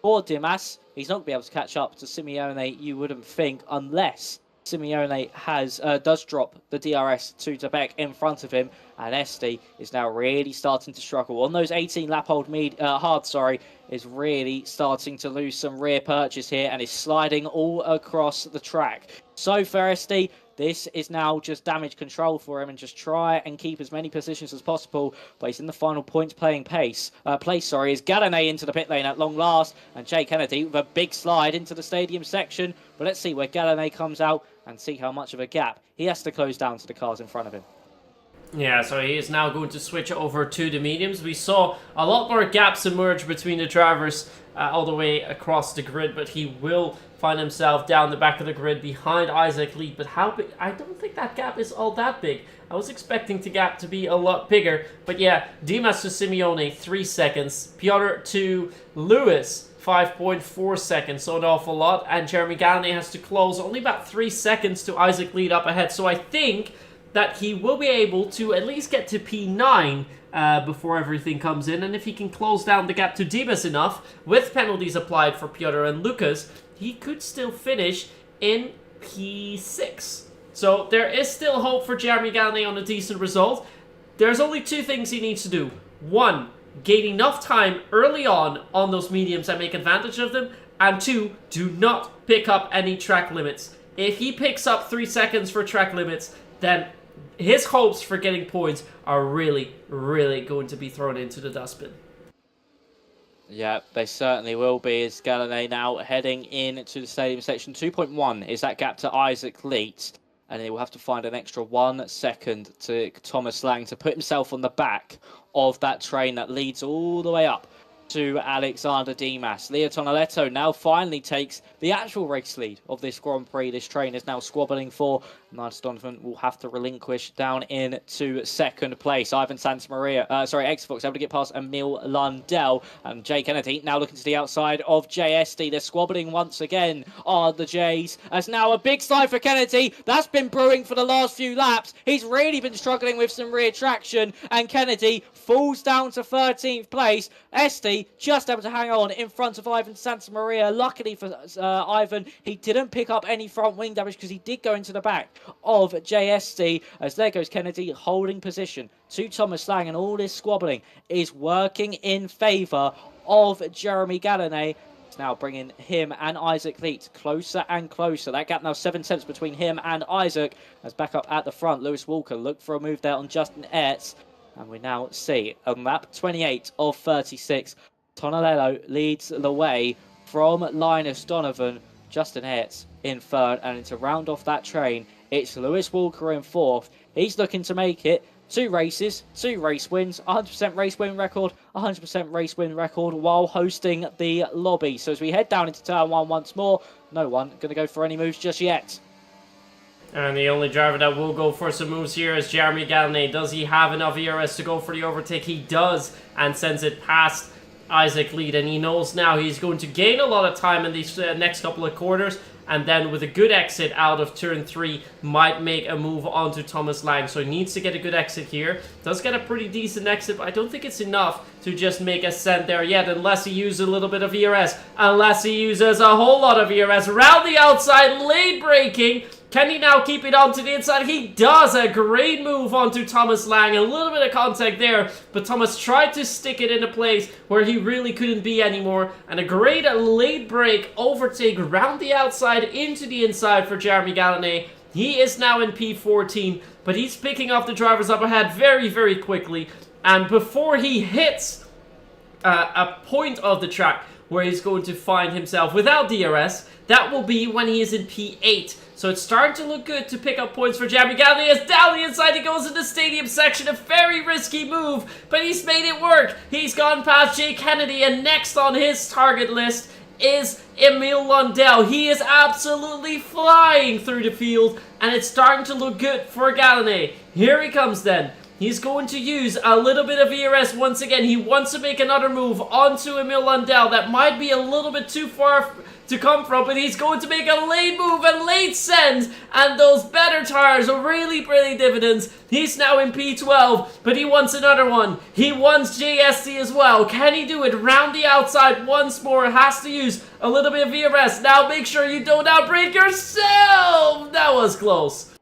for Dimas, he's not going to be able to catch up to Simeone, you wouldn't think, unless Simeone does drop the DRS to Dabek in front of him. And Esti is now really starting to struggle. On those 18 lap hold is really starting to lose some rear purchase here and is sliding all across the track. So for Esti, this is now just damage control for him and just try and keep as many positions as possible. But he's in the final points playing place, is Galanay into the pit lane at long last. And Jay Kennedy with a big slide into the stadium section. But let's see where Galanay comes out and see how much of a gap he has to close down to the cars in front of him. Yeah, so he is now going to switch over to the mediums. We saw a lot more gaps emerge between the drivers all the way across the grid, but he will find himself down the back of the grid behind Isaac Lee. But how big? I don't think that gap is all that big. I was expecting the gap to be a lot bigger. But yeah, Dimas to Simeone, 3 seconds. Piotr to Lewis, 5.4 seconds, so an awful lot. And Jeremy Galanay has to close only about 3 seconds to Isaac Lee up ahead. So I think that he will be able to at least get to P9 before everything comes in. And if he can close down the gap to Dimas enough, with penalties applied for Piotr and Lucas, he could still finish in P6. So there is still hope for Jeremy Galanay on a decent result. There's only 2 things he needs to do. 1, gain enough time early on those mediums and make advantage of them. And 2, do not pick up any track limits. If he picks up 3 seconds for track limits, then his hopes for getting points are really, really going to be thrown into the dustbin. Yeah, they certainly will be, as Galanay now heading into the stadium section. 2.1 is that gap to Isaac Leet, and he will have to find an extra 1 second to Thomas Lang to put himself on the back of that train that leads all the way up to Alexander Dimas. Leo Tonoletto now finally takes the actual race lead of this Grand Prix. This train is now squabbling for. Linus Donovan will have to relinquish down into second place. Ivan Santamaria, Xfox able to get past Emil Lundell. And Jay Kennedy now looking to the outside of JSD. They're squabbling once again, are the Jays. As now a big slide for Kennedy. That's been brewing for the last few laps. He's really been struggling with some rear traction. And Kennedy falls down to 13th place. Esti just able to hang on in front of Ivan Santamaria. Luckily for Ivan, he didn't pick up any front wing damage because he did go into the back of JSD. As there goes Kennedy holding position to Thomas Lang, and all this squabbling is working in favour of Jeremy Galanay. It's now bringing him and Isaac Leet closer and closer. That gap now 7 tenths between him and Isaac. As back up at the front, Lewis Walker looked for a move there on Justin Ertz. And we now see on lap 28 of 36, Tonello leads the way from Linus Donovan. Justin Hertz in third, and to round off that train, it's Lewis Walker in fourth. He's looking to make it 2 races, 2 race wins, 100% race win record, 100% race win record while hosting the lobby. So as we head down into turn 1 once more, no one going to go for any moves just yet. And the only driver that will go for some moves here is Jeremy Galanay. Does he have enough ERS to go for the overtake? He does, and sends it past Isaac Leet. And he knows now he's going to gain a lot of time in these next couple of quarters. And then with a good exit out of turn 3, might make a move onto Thomas Lang. So he needs to get a good exit here. Does get a pretty decent exit, but I don't think it's enough to just make a ascent there yet, unless he uses a little bit of ERS. Unless he uses a whole lot of ERS. Around the outside, late braking. Can he now keep it onto the inside? He does. A great move onto Thomas Lang. A little bit of contact there, but Thomas tried to stick it into place where he really couldn't be anymore. And a great late break overtake round the outside into the inside for Jeremy Gallané. He is now in P14, but he's picking up the drivers up ahead very, very quickly. And before he hits a point of the track where he's going to find himself without DRS, that will be when he is in P8. So it's starting to look good to pick up points for Jeremy Gallané. As down the inside he goes in the stadium section. A very risky move, but he's made it work. He's gone past Jay Kennedy, and next on his target list is Emil Lundell. He is absolutely flying through the field, and it's starting to look good for Gallané. Here he comes then. He's going to use a little bit of ERS once again. He wants to make another move onto Emil Lundell. That might be a little bit too far to come from, but he's going to make a late move and late send, and those better tires are really bringing dividends. He's now in P12, but he wants another one. He wants JSC as well. Can he do it round the outside once more? Has to use a little bit of ERS. Now make sure you don't outbrake yourself. That was close.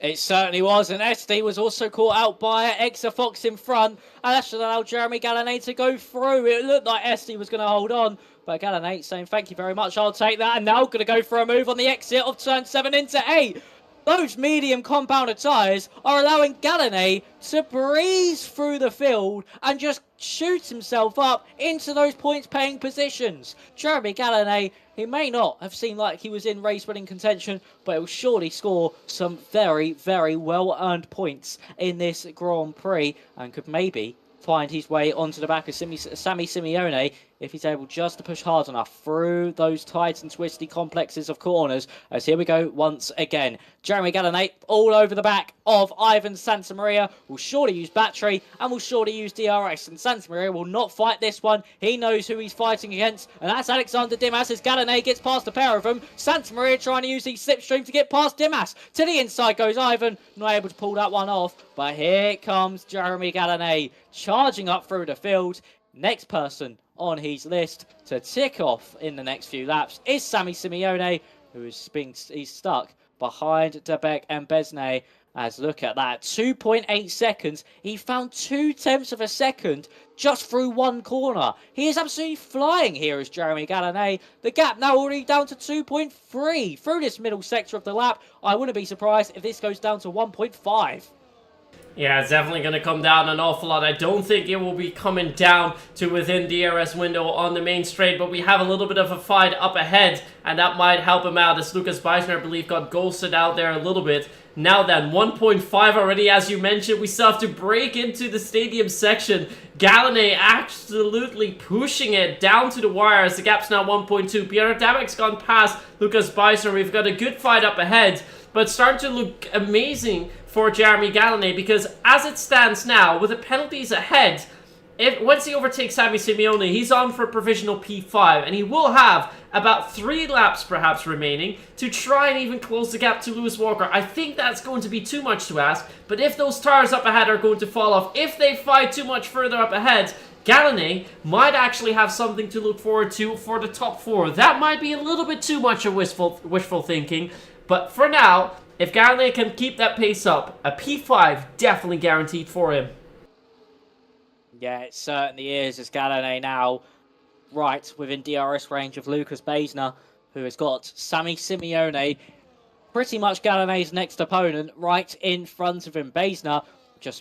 It certainly was, and SD was also caught out by Exafox in front, and that should allow Jeremy Gallané to go through. It looked like SD was going to hold on, but Gallané saying thank you very much, I'll take that, and now going to go for a move on the exit of turn 7 into 8. Those medium compounded tyres are allowing Gallané to breeze through the field and just shoot himself up into those points-paying positions. Jeremy Gallané, he may not have seemed like he was in race-winning contention, but he'll surely score some very, very well-earned points in this Grand Prix and could maybe find his way onto the back of Sammy Simeone if he's able just to push hard enough through those tight and twisty complexes of corners. As here we go once again. Jeremy Gallané all over the back of Ivan Santamaria. Will surely use battery and will surely use DRS. And Santamaria will not fight this one. He knows who he's fighting against. And that's Alexander Dimas as Gallané gets past a pair of them. Santamaria trying to use the slipstream to get past Dimas. To the inside goes Ivan. Not able to pull that one off. But here comes Jeremy Gallané charging up through the field. Next person on his list to tick off in the next few laps is Sammy Simeone, who is he's stuck behind Debec and Besnay. As look at that, 2.8 seconds. He found 0.2 of a second just through one corner. He is absolutely flying here as Jeremy Gallané. The gap now already down to 2.3 through this middle sector of the lap. I wouldn't be surprised if this goes down to 1.5. Yeah, it's definitely going to come down an awful lot. I don't think it will be coming down to within DRS window on the main straight, but we have a little bit of a fight up ahead, and that might help him out as Lucas Beisner, I believe, got ghosted out there a little bit. Now then, 1.5 already, as you mentioned. We still have to break into the stadium section. Gallané absolutely pushing it down to the wire as the gap's now 1.2. Pierre Dabek's gone past Lucas Beisner. We've got a good fight up ahead, but it's starting to look amazing for Jeremy Gallané, because as it stands now, with the penalties ahead, once he overtakes Sammy Simeone, he's on for a provisional P5, and he will have about 3 laps perhaps remaining to try and even close the gap to Lewis Walker. I think that's going to be too much to ask, but if those tires up ahead are going to fall off, if they fight too much further up ahead, Gallané might actually have something to look forward to for the top 4. That might be a little bit too much of wishful thinking, but for now, if Gallané can keep that pace up, a P5 definitely guaranteed for him. Yeah, it certainly is, as Gallané now right within DRS range of Lucas Beisner, who has got Sammy Simeone, pretty much Gallané's next opponent, right in front of him. Beisner,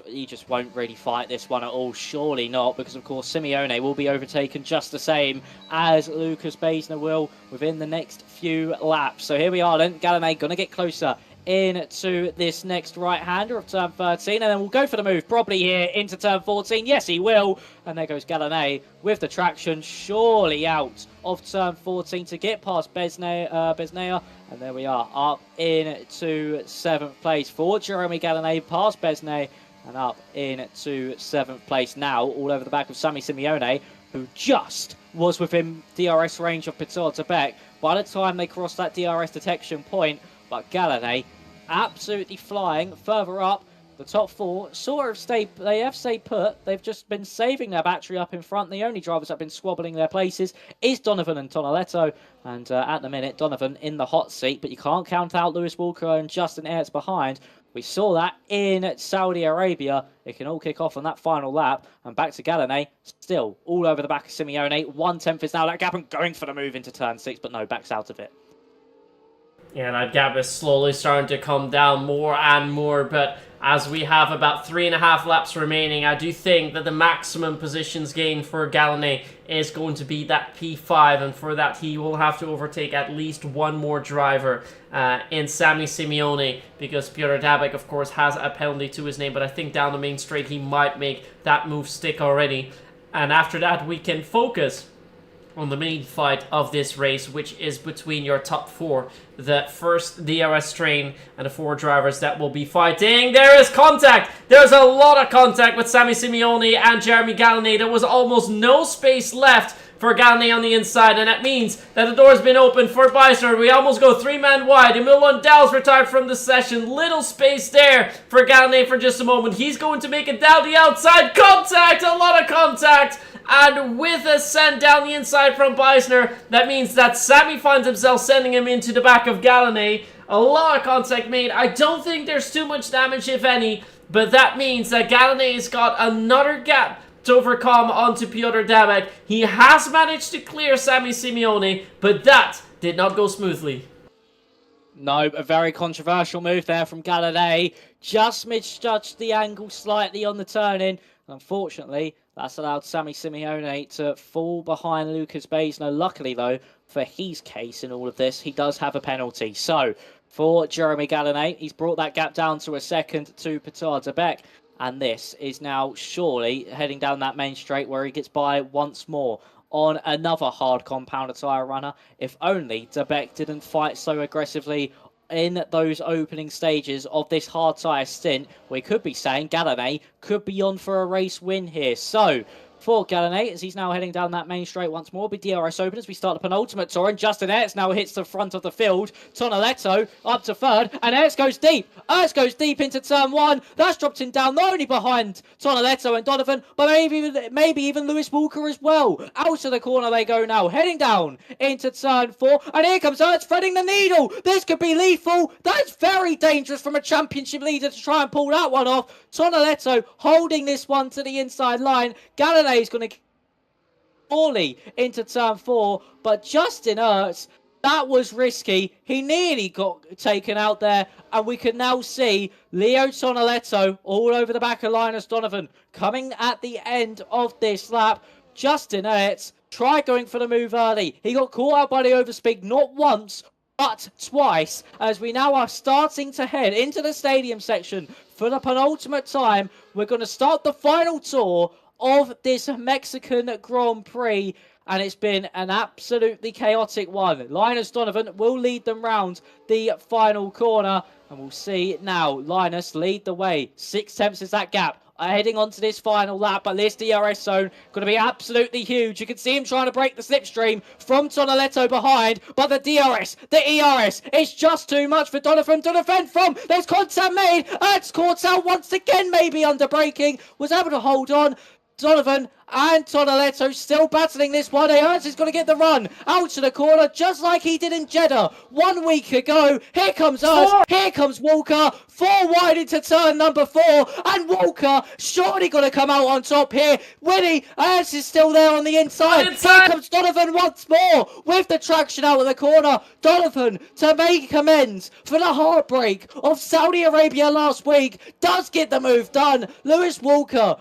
he just won't really fight this one at all, surely not, because of course Simeone will be overtaken just the same as Lucas Beisner will within the next few laps. So here we are then, Gallané going to get closer into this next right-hander of turn 13, and then we'll go for the move probably here into turn 14. Yes, he will, and there goes Gallané with the traction, surely out of turn 14 to get past Besnea, and there we are, up into 7th place for Jeremy Gallané, past Besnea, and up into 7th place now, all over the back of Sammy Simeone, who just was within DRS range of Petar Tebek by the time they crossed that DRS detection point. But Gallané absolutely flying further up The top four sort of they have stayed put. They've just been saving their battery up in front. The only drivers that have been squabbling their places is Donovan and Tonaletto. And at the minute, Donovan in the hot seat, but you can't count out Lewis Walker and Justin Ertz behind. We saw that in Saudi Arabia. It can all kick off on that final lap. And back to Galinay, still all over the back of Simeone. 1/10 is now that gap and going for the move into turn 6, but no, backs out of it. Yeah, that gap is slowly starting to come down more and more, but as we have about 3.5 laps remaining, I do think that the maximum positions gain for Galinay is going to be that P5, and for that he will have to overtake at least one more driver in Sammy Simeone, because Piotr Dabek, of course, has a penalty to his name, but I think down the main straight he might make that move stick already. And after that, we can focus on the main fight of this race, which is between your top four. The first DRS train and the 4 drivers that will be fighting. There is contact! There's a lot of contact with Sammy Simeone and Jeremy Galinay. There was almost no space left for Galinay on the inside, and that means that the door's been opened for Beisner. We almost go 3-man wide. Emil Lundell's retired from the session. Little space there for Galinay for just a moment. He's going to make it down the outside. Contact! A lot of contact! And with a send down the inside from Beisner, that means that Sammy finds himself sending him into the back of Galinay. A lot of contact made. I don't think there's too much damage, if any, but that means that Galinay has got another gap to overcome onto Piotr Dabek. He has managed to clear Sammy Simeone, but that did not go smoothly. No, a very controversial move there from Galinay. Just misjudged the angle slightly on the turn-in. Unfortunately, that's allowed Sammy Simeone to fall behind Lucas Beisner. Luckily, though, for his case in all of this, he does have a penalty. So, for Jeremy Galinay, he's brought that gap down to a second to Piotr Dabek. And this is now surely heading down that main straight where he gets by once more on another hard compounder tyre runner. If only Dabek didn't fight so aggressively in those opening stages of this hard tyre stint, we could be saying Galinay could be on for a race win here. So, for Galinay, as he's now heading down that main straight once more, be DRS open as we start the penultimate tour, and Justin Ertz now hits the front of the field. Tonaletto up to third, and Ertz goes deep. Ertz goes deep into turn 1. That's dropped him down not only behind Tonaletto and Donovan, but maybe even Lewis Walker as well. Out of the corner they go now, heading down into turn 4, and here comes Ertz threading the needle. This could be lethal. That's very dangerous from a championship leader to try and pull that one off. Tonaletto holding this one to the inside line. Galinay is going to poorly into turn 4, but Justin Ertz, that was risky. He nearly got taken out there, and we can now see Leo Tonaletto all over the back of Linus Donovan coming at the end of this lap. Justin Ertz tried going for the move early. He got caught out by the overspeed not once, but twice, as we now are starting to head into the stadium section for the penultimate time. We're going to start the final tour of this Mexican Grand Prix, and it's been an absolutely chaotic one. Linus Donovan will lead them round the final corner, and we'll see now Linus lead the way. 6/10 is that gap. Heading on to this final lap, but this DRS zone going to be absolutely huge. You can see him trying to break the slipstream from Tonaletto behind, but the DRS, the ERS, it's just too much for Donovan to defend from. There's contact made. It's caught out once again, maybe under braking. Was able to hold on. Donovan and Tonaletto still battling this one. Ertz is going to get the run out to the corner just like he did in Jeddah 1 week ago. Here comes Ertz. Here comes Walker. 4 wide into turn number 4. And Walker surely going to come out on top here. Winnie, Ertz is still there on the inside. Here comes Donovan once more with the traction out of the corner. Donovan, to make amends for the heartbreak of Saudi Arabia last week, does get the move done. Lewis Walker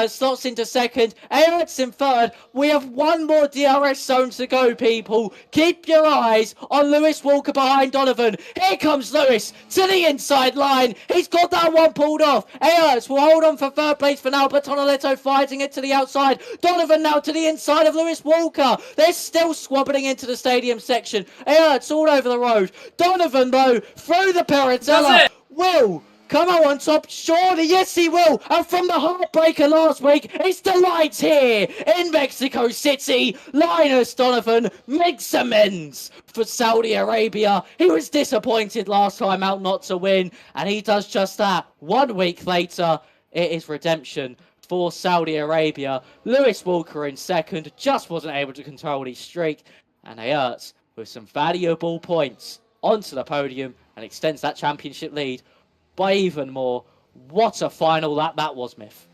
slots into second, Ertz in third. We have one more DRS zone to go, people. Keep your eyes on Lewis Walker behind Donovan. Here comes Lewis to the inside line. He's got that one pulled off. Ertz will hold on for third place for now, but Tonaletto fighting it to the outside. Donovan now to the inside of Lewis Walker. They're still squabbling into the stadium section. Ertz all over the road. Donovan, though, through the Paratella, will Come on top, surely, yes he will. And from the heartbreaker last week, it's the lights here in Mexico City. Linus Donovan makes amends for Saudi Arabia. He was disappointed last time out not to win, and he does just that. 1 week later, it is redemption for Saudi Arabia. Lewis Walker in second, just wasn't able to control his streak, and Ayerts with some valuable points onto the podium and extends that championship lead by even more. What a final lap that was, Myth.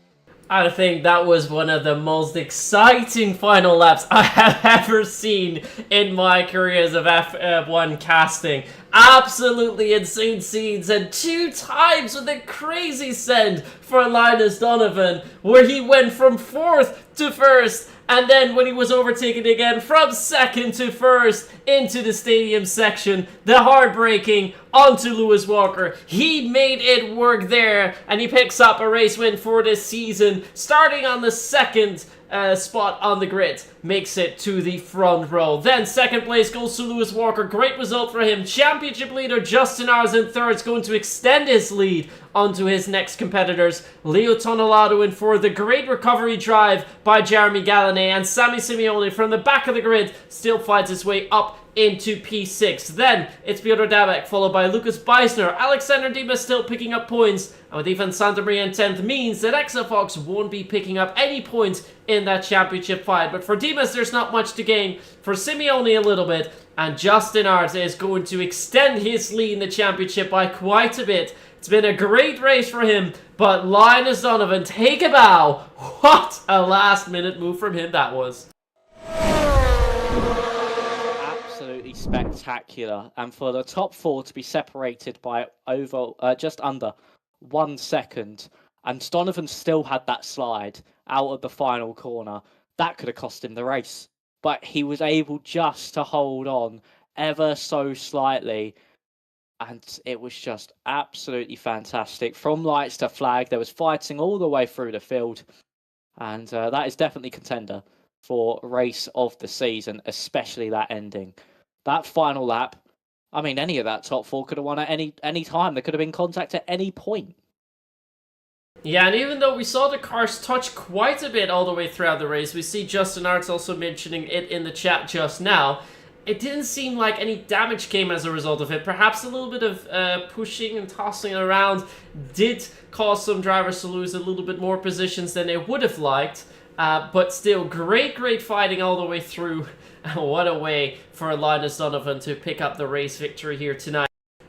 I think that was one of the most exciting final laps I have ever seen in my careers of F1 casting. Absolutely insane scenes, and 2 times with a crazy send for Linus Donovan, where he went from 4th to 1st, and then when he was overtaken again from 2nd to 1st into the stadium section, the heartbreaking onto Lewis Walker. He made it work there, and he picks up a race win for this season, starting on the 2nd spot on the grid, makes it to the front row. Then 2nd place goes to Lewis Walker. Great result for him. Championship leader Justin Ars in 3rd is going to extend his lead onto his next competitors. Leo Tonolato in for the great recovery drive by Jeremy Gallané, and Sammy Simeone from the back of the grid still finds his way up into P6. Then it's Piotr Dabek, followed by Lucas Beisner. Alexander Dimas still picking up points, and with Ivan Santamaria in 10th means that Exafox won't be picking up any points in that championship fight. But for Dimas, there's not much to gain. For Simeone, a little bit, and Justin Ars is going to extend his lead in the championship by quite a bit. It's been a great race for him, but Linus Donovan, take a bow. What a last-minute move from him that was. Absolutely spectacular. And for the top 4 to be separated by just under 1 second, and Donovan still had that slide out of the final corner, that could have cost him the race. But he was able just to hold on ever so slightly, and it was just absolutely fantastic. From lights to flag, there was fighting all the way through the field, and that is definitely contender for race of the season, especially that ending. That final lap, I mean, any of that top 4 could have won at any time. There could have been contact at any point. Yeah, and even though we saw the cars touch quite a bit all the way throughout the race, we see Justin Arts also mentioning it in the chat just now, it didn't seem like any damage came as a result of it. Perhaps a little bit of pushing and tossing around did cause some drivers to lose a little bit more positions than they would have liked. But still, great fighting all the way through. What a way for Linus Donovan to pick up the race victory here tonight.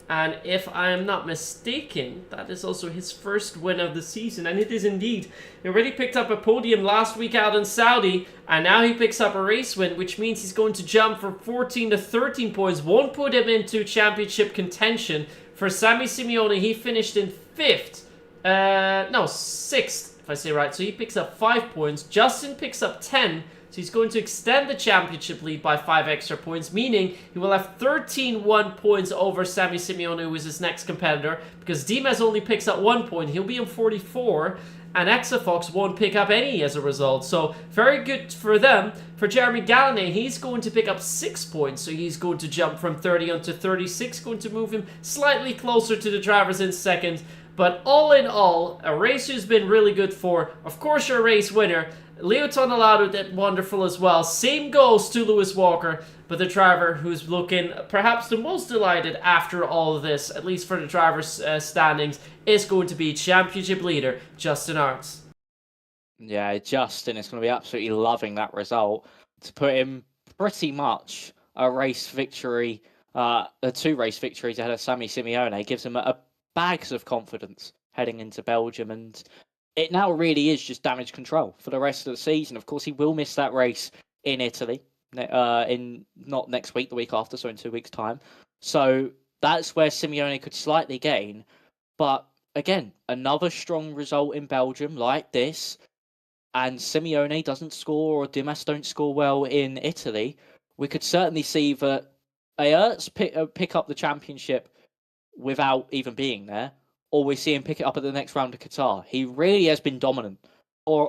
And if I am not mistaken, that is also his first win of the season, and it is indeed. He already picked up a podium last week out in Saudi, and now he picks up a race win, which means he's going to jump from 14 to 13 points. Won't put him into championship contention. For Sammy Simeone, he finished in 6th, if I say right. So he picks up 5 points. Justin picks up 10. So he's going to extend the championship lead by 5 extra points, meaning he will have 13-1 points over Sammy Simeone, who is his next competitor, because Dimas only picks up 1 point. He'll be on 44, and Exafox won't pick up any as a result. So very good for them. For Jeremy Gallané, he's going to pick up 6 points, so he's going to jump from 30 on to 36, going to move him slightly closer to the drivers in second. But all in all, a race who's been really good for, of course, your race winner. Leo Tonolato did wonderful as well. Same goes to Lewis Walker, but the driver who's looking perhaps the most delighted after all of this, at least for the driver's standings, is going to be championship leader Justin Arts. Yeah, Justin is going to be absolutely loving that result. To put him pretty much a race victory, 2 race victories ahead of Sammy Simeone, gives him a bags of confidence heading into Belgium, and it now really is just damage control for the rest of the season. Of course, he will miss that race in Italy, in not next week, the week after, so in 2 weeks' time. So that's where Simeone could slightly gain. But again, another strong result in Belgium like this, and Simeone doesn't score or Dimas don't score well in Italy, we could certainly see that Ayerts pick up the championship without even being there, or we see him pick it up at the next round of Qatar. He really has been dominant,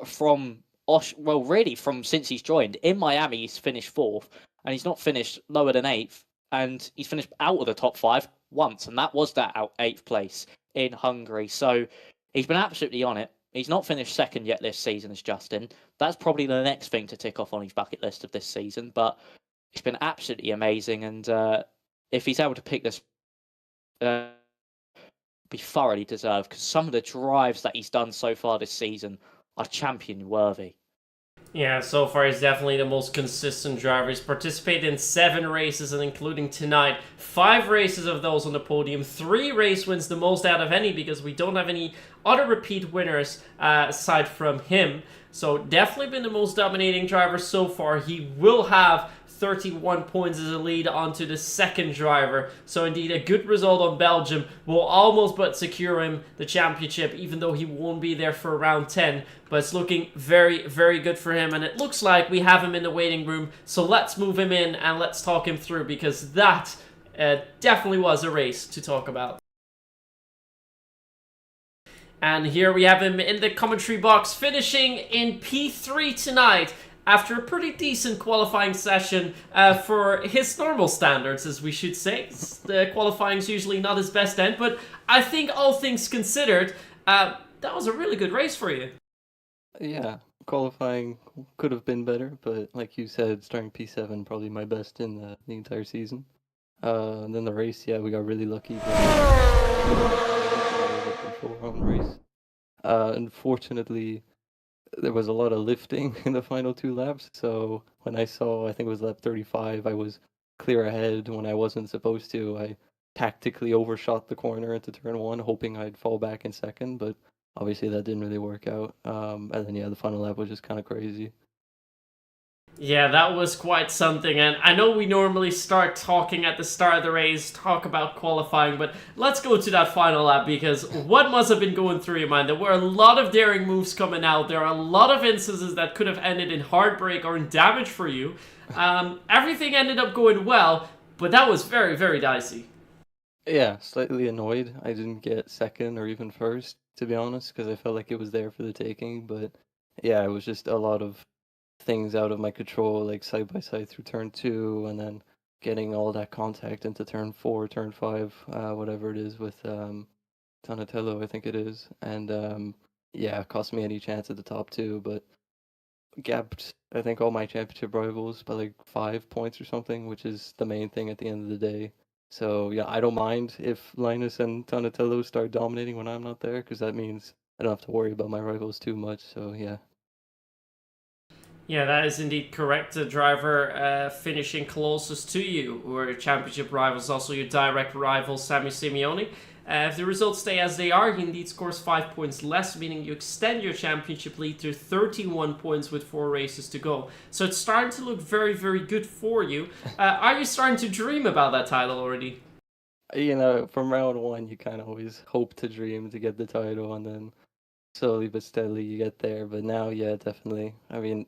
from since he's joined. In Miami, he's finished 4th, and he's not finished lower than 8th, and he's finished out of the top 5 once, and that was that 8th place in Hungary. So he's been absolutely on it. He's not finished second yet this season as Justin. That's probably the next thing to tick off on his bucket list of this season. But he's been absolutely amazing. And if he's able to pick this, be thoroughly deserved, because some of the drives that he's done so far this season are champion worthy. Yeah, so far he's definitely the most consistent driver. He's participated in 7 races, and including tonight, 5 races of those on the podium. 3 race wins, the most out of any, because we don't have any other repeat winners aside from him. So definitely been the most dominating driver so far. He will have 31 points as a lead onto the second driver. So indeed a good result on Belgium will almost but secure him the championship, even though he won't be there for round 10. But it's looking very, very good for him, and it looks like we have him in the waiting room. So let's move him in and let's talk him through, because that definitely was a race to talk about. And here we have him in the commentary box, finishing in P3 tonight, after a pretty decent qualifying session for his normal standards, as we should say. The qualifying's usually not his best end, but I think all things considered, that was a really good race for you. Yeah, qualifying could have been better, but like you said, starting P7 probably my best in the entire season. And then the race, yeah, we got really lucky. Race. Unfortunately, there was a lot of lifting in the final 2 laps, so when I saw, I think it was lap 35, I was clear ahead when I wasn't supposed to. I tactically overshot the corner into turn 1, hoping I'd fall back in second, but obviously that didn't really work out. And then, yeah, the final lap was just kind of crazy. Yeah, that was quite something, and I know we normally start talking at the start of the race, talk about qualifying, but let's go to that final lap, because what must have been going through your mind? There were a lot of daring moves coming out, there are a lot of instances that could have ended in heartbreak or in damage for you. Everything ended up going well, but that was very, very dicey. Yeah, slightly annoyed I didn't get second or even first, to be honest, because I felt like it was there for the taking, but yeah, it was just a lot of things out of my control, like side by side through turn 2, and then getting all that contact into turn 4, turn 5, whatever it is with Donatello, I think it is, and yeah, it cost me any chance at the top 2, but gapped I think all my championship rivals by like 5 points or something, which is the main thing at the end of the day. So yeah, I don't mind if Linus and Donatello start dominating when I'm not there, because that means I don't have to worry about my rivals too much. So yeah. Yeah, that is indeed correct. The driver finishing closest to you, who are your championship rivals, also your direct rival, Sammy Simeone. If the results stay as they are, he indeed scores 5 points less, meaning you extend your championship lead to 31 points with 4 races to go. So it's starting to look very, very good for you. Are you starting to dream about that title already? You know, from round 1, you kind of always hope to dream to get the title, and then slowly but steadily you get there. But now, yeah, definitely. I mean,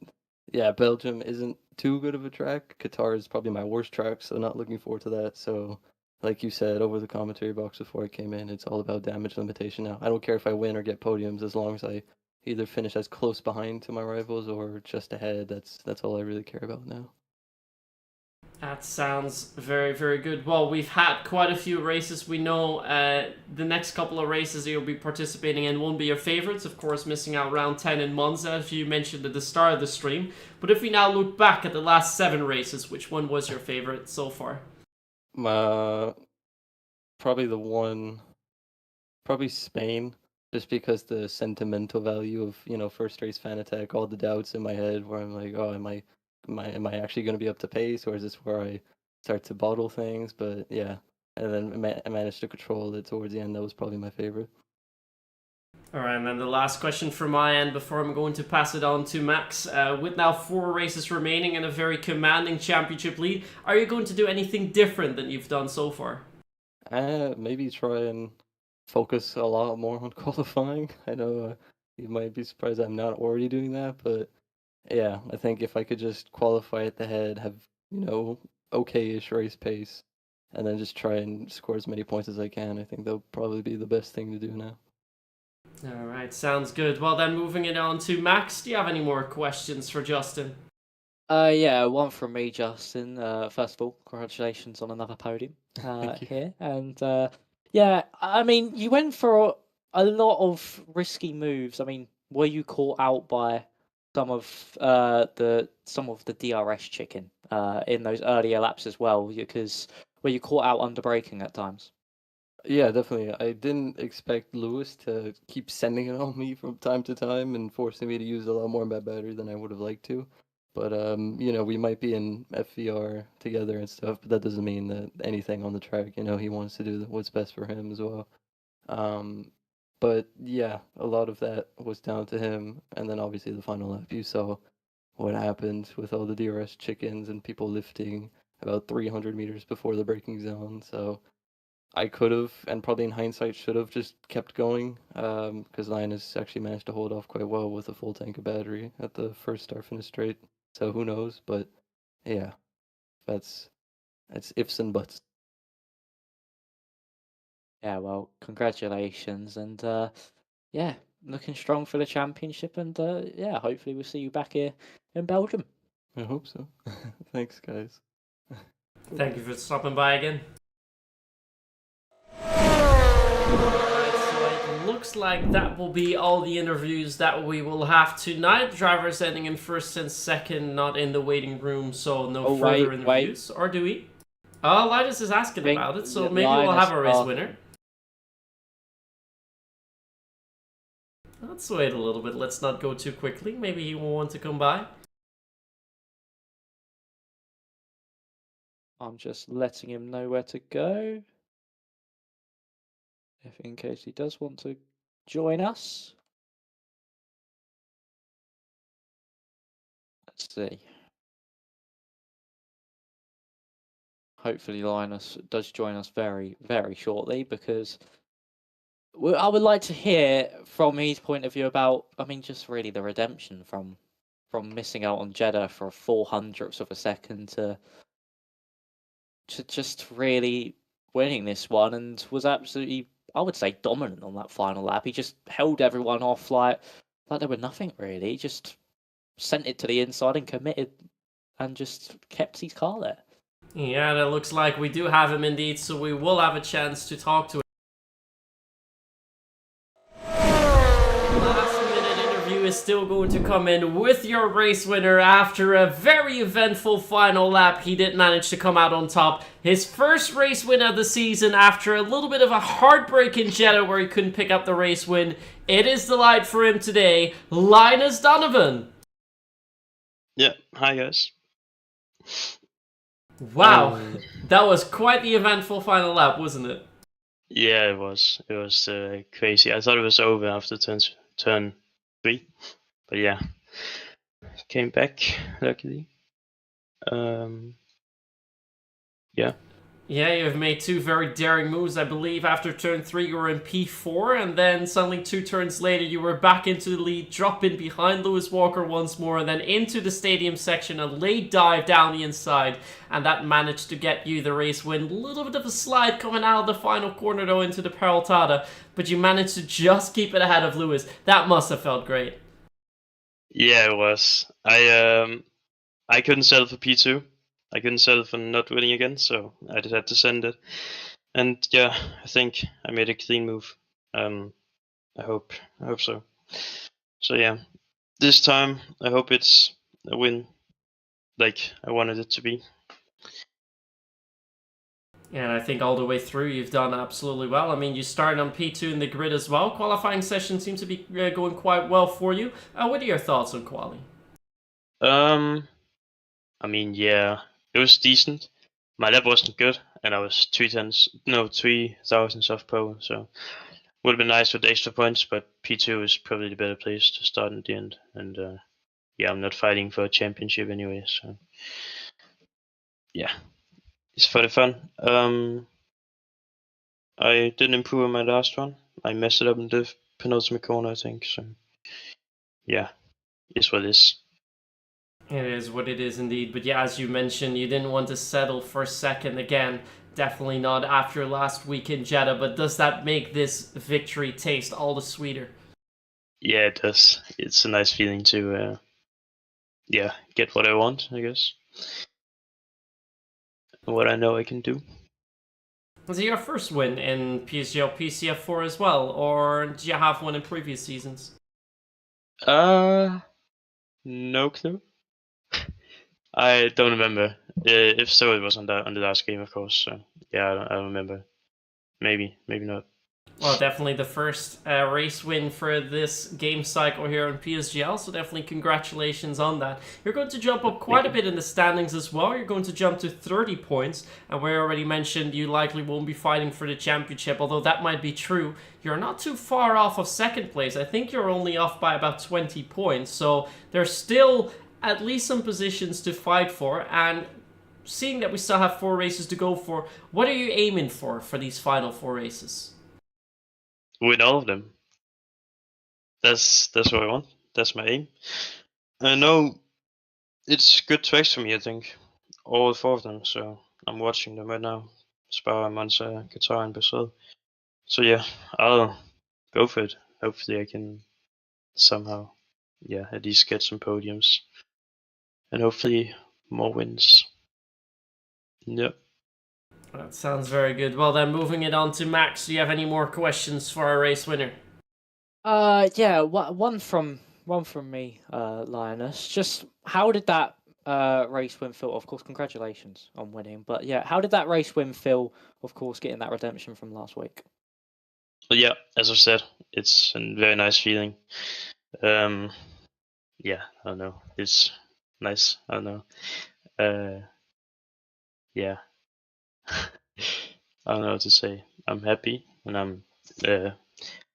yeah, Belgium isn't too good of a track. Qatar is probably my worst track, so not looking forward to that. So, like you said, over the commentary box before I came in, it's all about damage limitation now. I don't care if I win or get podiums, as long as I either finish as close behind to my rivals or just ahead. That's all I really care about now. That sounds very, very good. Well, we've had quite a few races. We know the next couple of races you'll be participating in won't be your favorites. Of course, missing out round 10 in Monza, as you mentioned at the start of the stream. But if we now look back at the last 7 races, which one was your favorite so far? Probably Spain, just because the sentimental value of, first race fan attack, all the doubts in my head where I'm like, oh, am I actually going to be up to pace, or is this where I start to bottle things? But yeah, and then I managed to control it towards the end. That was probably my favorite. All right, and then the last question from my end before I'm going to pass it on to Max. With now 4 races remaining and a very commanding championship lead, are you going to do anything different than you've done so far? Maybe try and focus a lot more on qualifying. I know you might be surprised I'm not already doing that, but yeah, I think if I could just qualify at the head, have, okay-ish race pace, and then just try and score as many points as I can, I think that'll probably be the best thing to do now. All right, sounds good. Well, then moving it on to Max, do you have any more questions for Justin? Yeah, one from me, Justin. First of all, congratulations on another podium here. And Yeah, I mean, you went for a lot of risky moves. I mean, were you caught out by some of the DRS chicken in those earlier laps as well? Because were you caught out under braking at times? Yeah, definitely. I didn't expect Lewis to keep sending it on me from time to time and forcing me to use a lot more of my battery than I would have liked to. But we might be in FVR together and stuff, but that doesn't mean that anything on the track. He wants to do what's best for him as well. Um, but yeah, a lot of that was down to him, and then obviously the final lap, you saw what happened with all the DRS chickens and people lifting about 300 meters before the braking zone. So I could have, and probably in hindsight should have, just kept going, because Linus actually managed to hold off quite well with a full tank of battery at the first start-finish straight. So who knows? But yeah, that's ifs and buts. Yeah, well, congratulations, and yeah, looking strong for the championship, and yeah, hopefully we'll see you back here in Belgium. I hope so. Thanks, guys. Thank you for stopping by again. Alright, so it looks like that will be all the interviews that we will have tonight. Drivers ending in first and second, not in the waiting room, so no further interviews. Or do we? Linus is asking about it, so maybe we'll have a race winner. Let's wait a little bit. Let's not go too quickly. Maybe he will want to come by. I'm just letting him know where to go. If in case he does want to join us. Let's see. Hopefully Linus does join us very, very shortly, because I would like to hear from his point of view about, I mean, just really the redemption from missing out on Jeddah for a 400th of a second to just really winning this one, and was absolutely, I would say, dominant on that final lap. He just held everyone off like there were nothing really. He just sent it to the inside and committed and just kept his car there. Yeah, that looks like we do have him indeed, so we will have a chance to talk to him. Last minute interview is still going to come in with your race winner after a very eventful final lap. He did manage to come out on top. His first race win of the season after a little bit of a heartbreak in Jeddah where he couldn't pick up the race win. It is the light for him today, Linus Donovan. Yeah, hi guys. Wow, that was quite the eventful final lap, wasn't it? Yeah, it was. It was crazy. I thought it was over after turn 3, but yeah, came back luckily. Yeah. Yeah, you've made two very daring moves. I believe after turn 3 you were in P4, and then suddenly 2 turns later you were back into the lead, drop in behind Lewis Walker once more, and then into the stadium section, a late dive down the inside, and that managed to get you the race win. A little bit of a slide coming out of the final corner though into the Peraltada, but you managed to just keep it ahead of Lewis. That must have felt great. Yeah, it was. I couldn't settle for P2. I couldn't settle for not winning again, so I just had to send it. And yeah, I think I made a clean move. I hope so. So yeah, this time I hope it's a win, like I wanted it to be. And I think all the way through you've done absolutely well. I mean, you started on P2 in the grid as well. Qualifying session seems to be going quite well for you. What are your thoughts on quali? I mean, yeah, it was decent. My lap wasn't good, and I was 3,000 off pole, so would have been nice with extra points, but P2 is probably the better place to start in the end. And yeah, I'm not fighting for a championship anyway, so yeah, it's for the fun. I didn't improve on my last one. I messed it up in the penultimate corner, I think. So yeah, it's what it is. It is what it is indeed. But yeah, as you mentioned, you didn't want to settle for second again. Definitely not after last week in Jeddah. But does that make this victory taste all the sweeter? Yeah, it does. It's a nice feeling to yeah, get what I want, I guess. What I know I can do. Was it your first win in PSGL PCF4 as well, or did you have one in previous seasons? No clue. I don't remember. If so, it was on the last game, of course. So yeah, I don't remember. Maybe not. Well, definitely the first race win for this game cycle here on PSGL, so definitely congratulations on that. You're going to jump up quite a bit in the standings as well. You're going to jump to 30 points, and we already mentioned you likely won't be fighting for the championship, although that might be true. You're not too far off of second place. I think you're only off by about 20 points, so there's still at least some positions to fight for, and seeing that we still have 4 races to go for, what are you aiming for these final 4 races? Win all of them. That's what I want. That's my aim. I know it's good tracks for me. I think all 4 of them. So I'm watching them right now. Spa, Monza, Qatar, and Brazil. So yeah, I'll go for it. Hopefully, I can somehow, at least get some podiums, and hopefully more wins. Yep. That sounds very good. Well then, moving it on to Max, do you have any more questions for our race winner? Yeah, one from me, Lioness. Just how did that race win feel? Of course, congratulations on winning. But yeah, how did that race win feel? Of course, getting that redemption from last week. But yeah, as I said, it's a very nice feeling. Yeah, I don't know. It's nice. I don't know. Yeah. I don't know what to say. I'm happy and I'm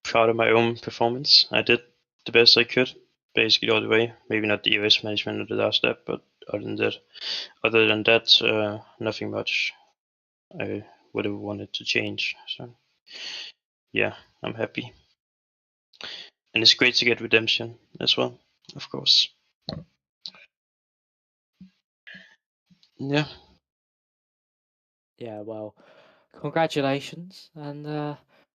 proud of my own performance. I did the best I could, basically all the way. Maybe not the race management of the last step, but other than that, nothing much I would have wanted to change. So yeah, I'm happy, and it's great to get redemption as well, of course. Yeah. Yeah, well, congratulations, and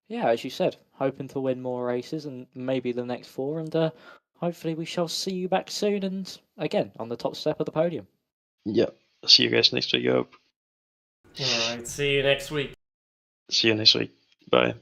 yeah, as you said, hoping to win more races and maybe the next 4, and hopefully we shall see you back soon and again on the top step of the podium. Yeah. See you guys next week. I hope. All right, see you next week. See you next week. Bye.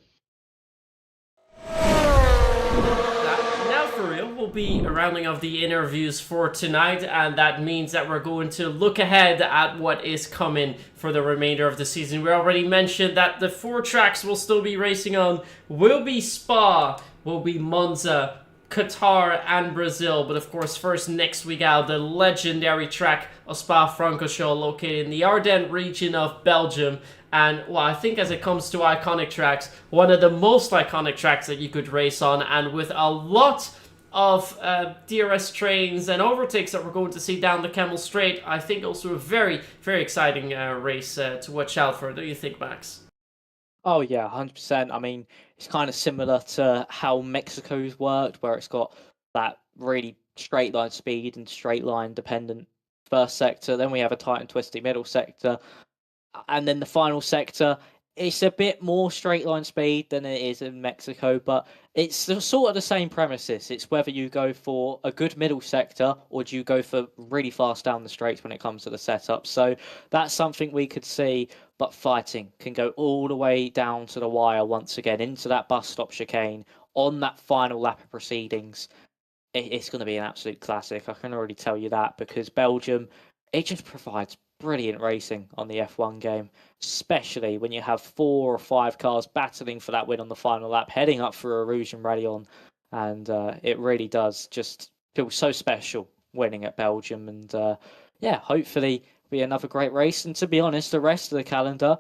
Now for real, we'll be rounding off the interviews for tonight, and that means that we're going to look ahead at what is coming for the remainder of the season. We already mentioned that the 4 tracks we'll still be racing on will be Spa, will be Monza, Qatar and Brazil, but of course first next week out, the legendary track of Spa-Francorchamps, located in the Ardennes region of Belgium. And well, I think as it comes to iconic tracks, one of the most iconic tracks that you could race on, and with a lot of DRS trains and overtakes that we're going to see down the Camel Straight, I think also a very, very exciting race to watch out for. Do you think, Max? Oh yeah, 100%. I mean, it's kind of similar to how Mexico's worked, where it's got that really straight line speed and straight line dependent first sector. Then we have a tight and twisty middle sector, and then the final sector. It's a bit more straight line speed than it is in Mexico, but it's sort of the same premises. It's whether you go for a good middle sector or do you go for really fast down the straights when it comes to the setup. So that's something we could see, but fighting can go all the way down to the wire once again, into that bus stop chicane on that final lap of proceedings. It's going to be an absolute classic. I can already tell you that, because Belgium, it just provides brilliant racing on the F1 game, especially when you have 4 or 5 cars battling for that win on the final lap, heading up for a Rouge and Rayon, and it really does just feel so special winning at Belgium. And yeah, hopefully be another great race. And to be honest, the rest of the calendar,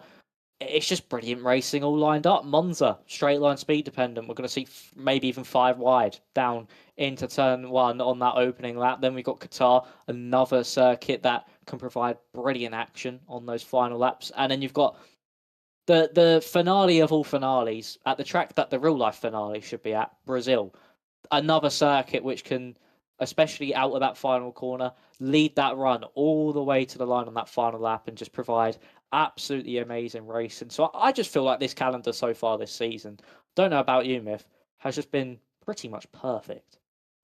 it's just brilliant racing all lined up. Monza, straight line speed dependent. We're going to see maybe even 5 wide down into turn 1 on that opening lap. Then we've got Qatar, another circuit that can provide brilliant action on those final laps. And then you've got the finale of all finales, at the track that the real life finale should be at, Brazil. Another circuit which can, especially out of that final corner, lead that run all the way to the line on that final lap and just provide absolutely amazing racing. So I just feel like this calendar so far this season, don't know about you, Myth, has just been pretty much perfect.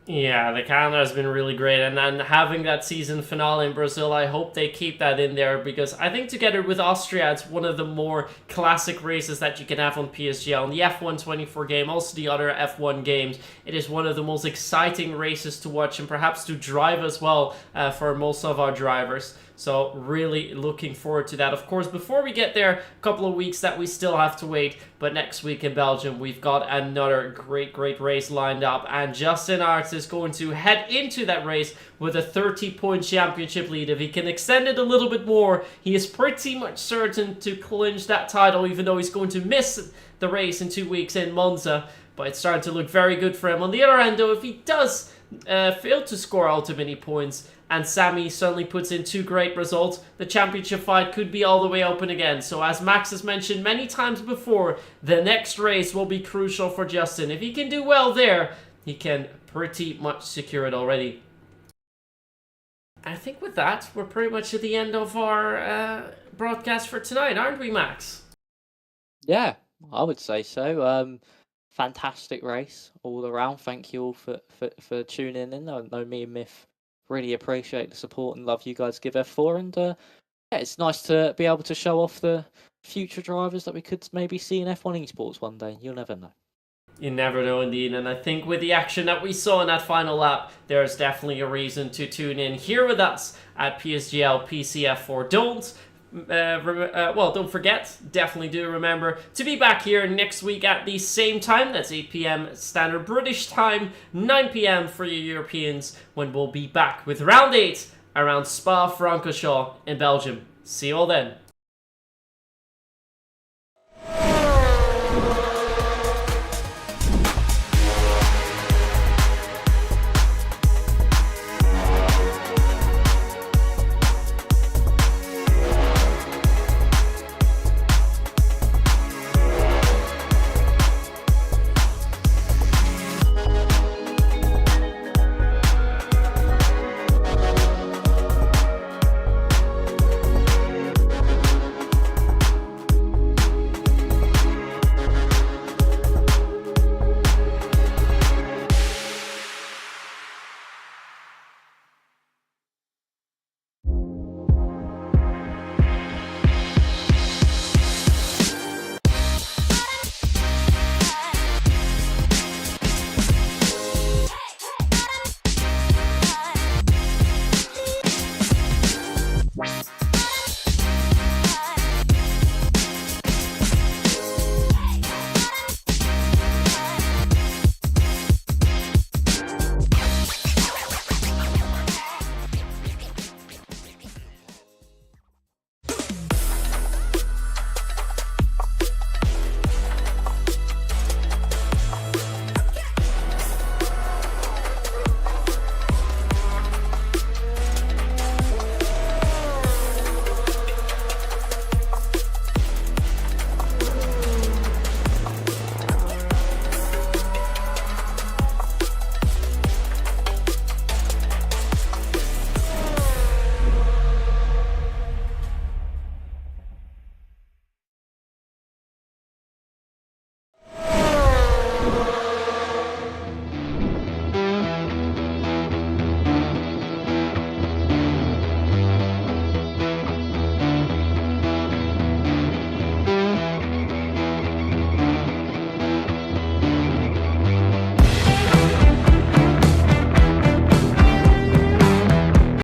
Yeah, the calendar has been really great, and then having that season finale in Brazil, I hope they keep that in there, because I think together with Austria, it's one of the more classic races that you can have on PSGL. And the F1 24 game, also the other F1 games, it is one of the most exciting races to watch and perhaps to drive as well for most of our drivers. So really looking forward to that. Of course, before we get there, a couple of weeks that we still have to wait. But next week in Belgium, we've got another great race lined up. And Justin Aerts is going to head into that race with a 30-point championship lead. If he can extend it a little bit more, he is pretty much certain to clinch that title, even though he's going to miss the race in 2 weeks in Monza. But it's starting to look very good for him. On the other hand, though, if he does fail to score all too many points, and Sammy suddenly puts in 2 great results, the championship fight could be all the way open again. So as Max has mentioned many times before, the next race will be crucial for Justin. If he can do well there, he can pretty much secure it already. I think with that, we're pretty much at the end of our broadcast for tonight, aren't we, Max? Yeah, I would say so. Fantastic race all around. Thank you all for tuning in. I know me and Myth really appreciate the support and love you guys give F4, and yeah, it's nice to be able to show off the future drivers that we could maybe see in F1 esports one day. You'll never know. You never know, indeed, and I think with the action that we saw in that final lap, there's definitely a reason to tune in here with us at PSGL PCF4. Don't forget, definitely do remember to be back here next week at the same time. That's 8 p.m. standard British time, 9 p.m. for you Europeans, when we'll be back with round 8 around Spa-Francorchamps in Belgium. See you all then.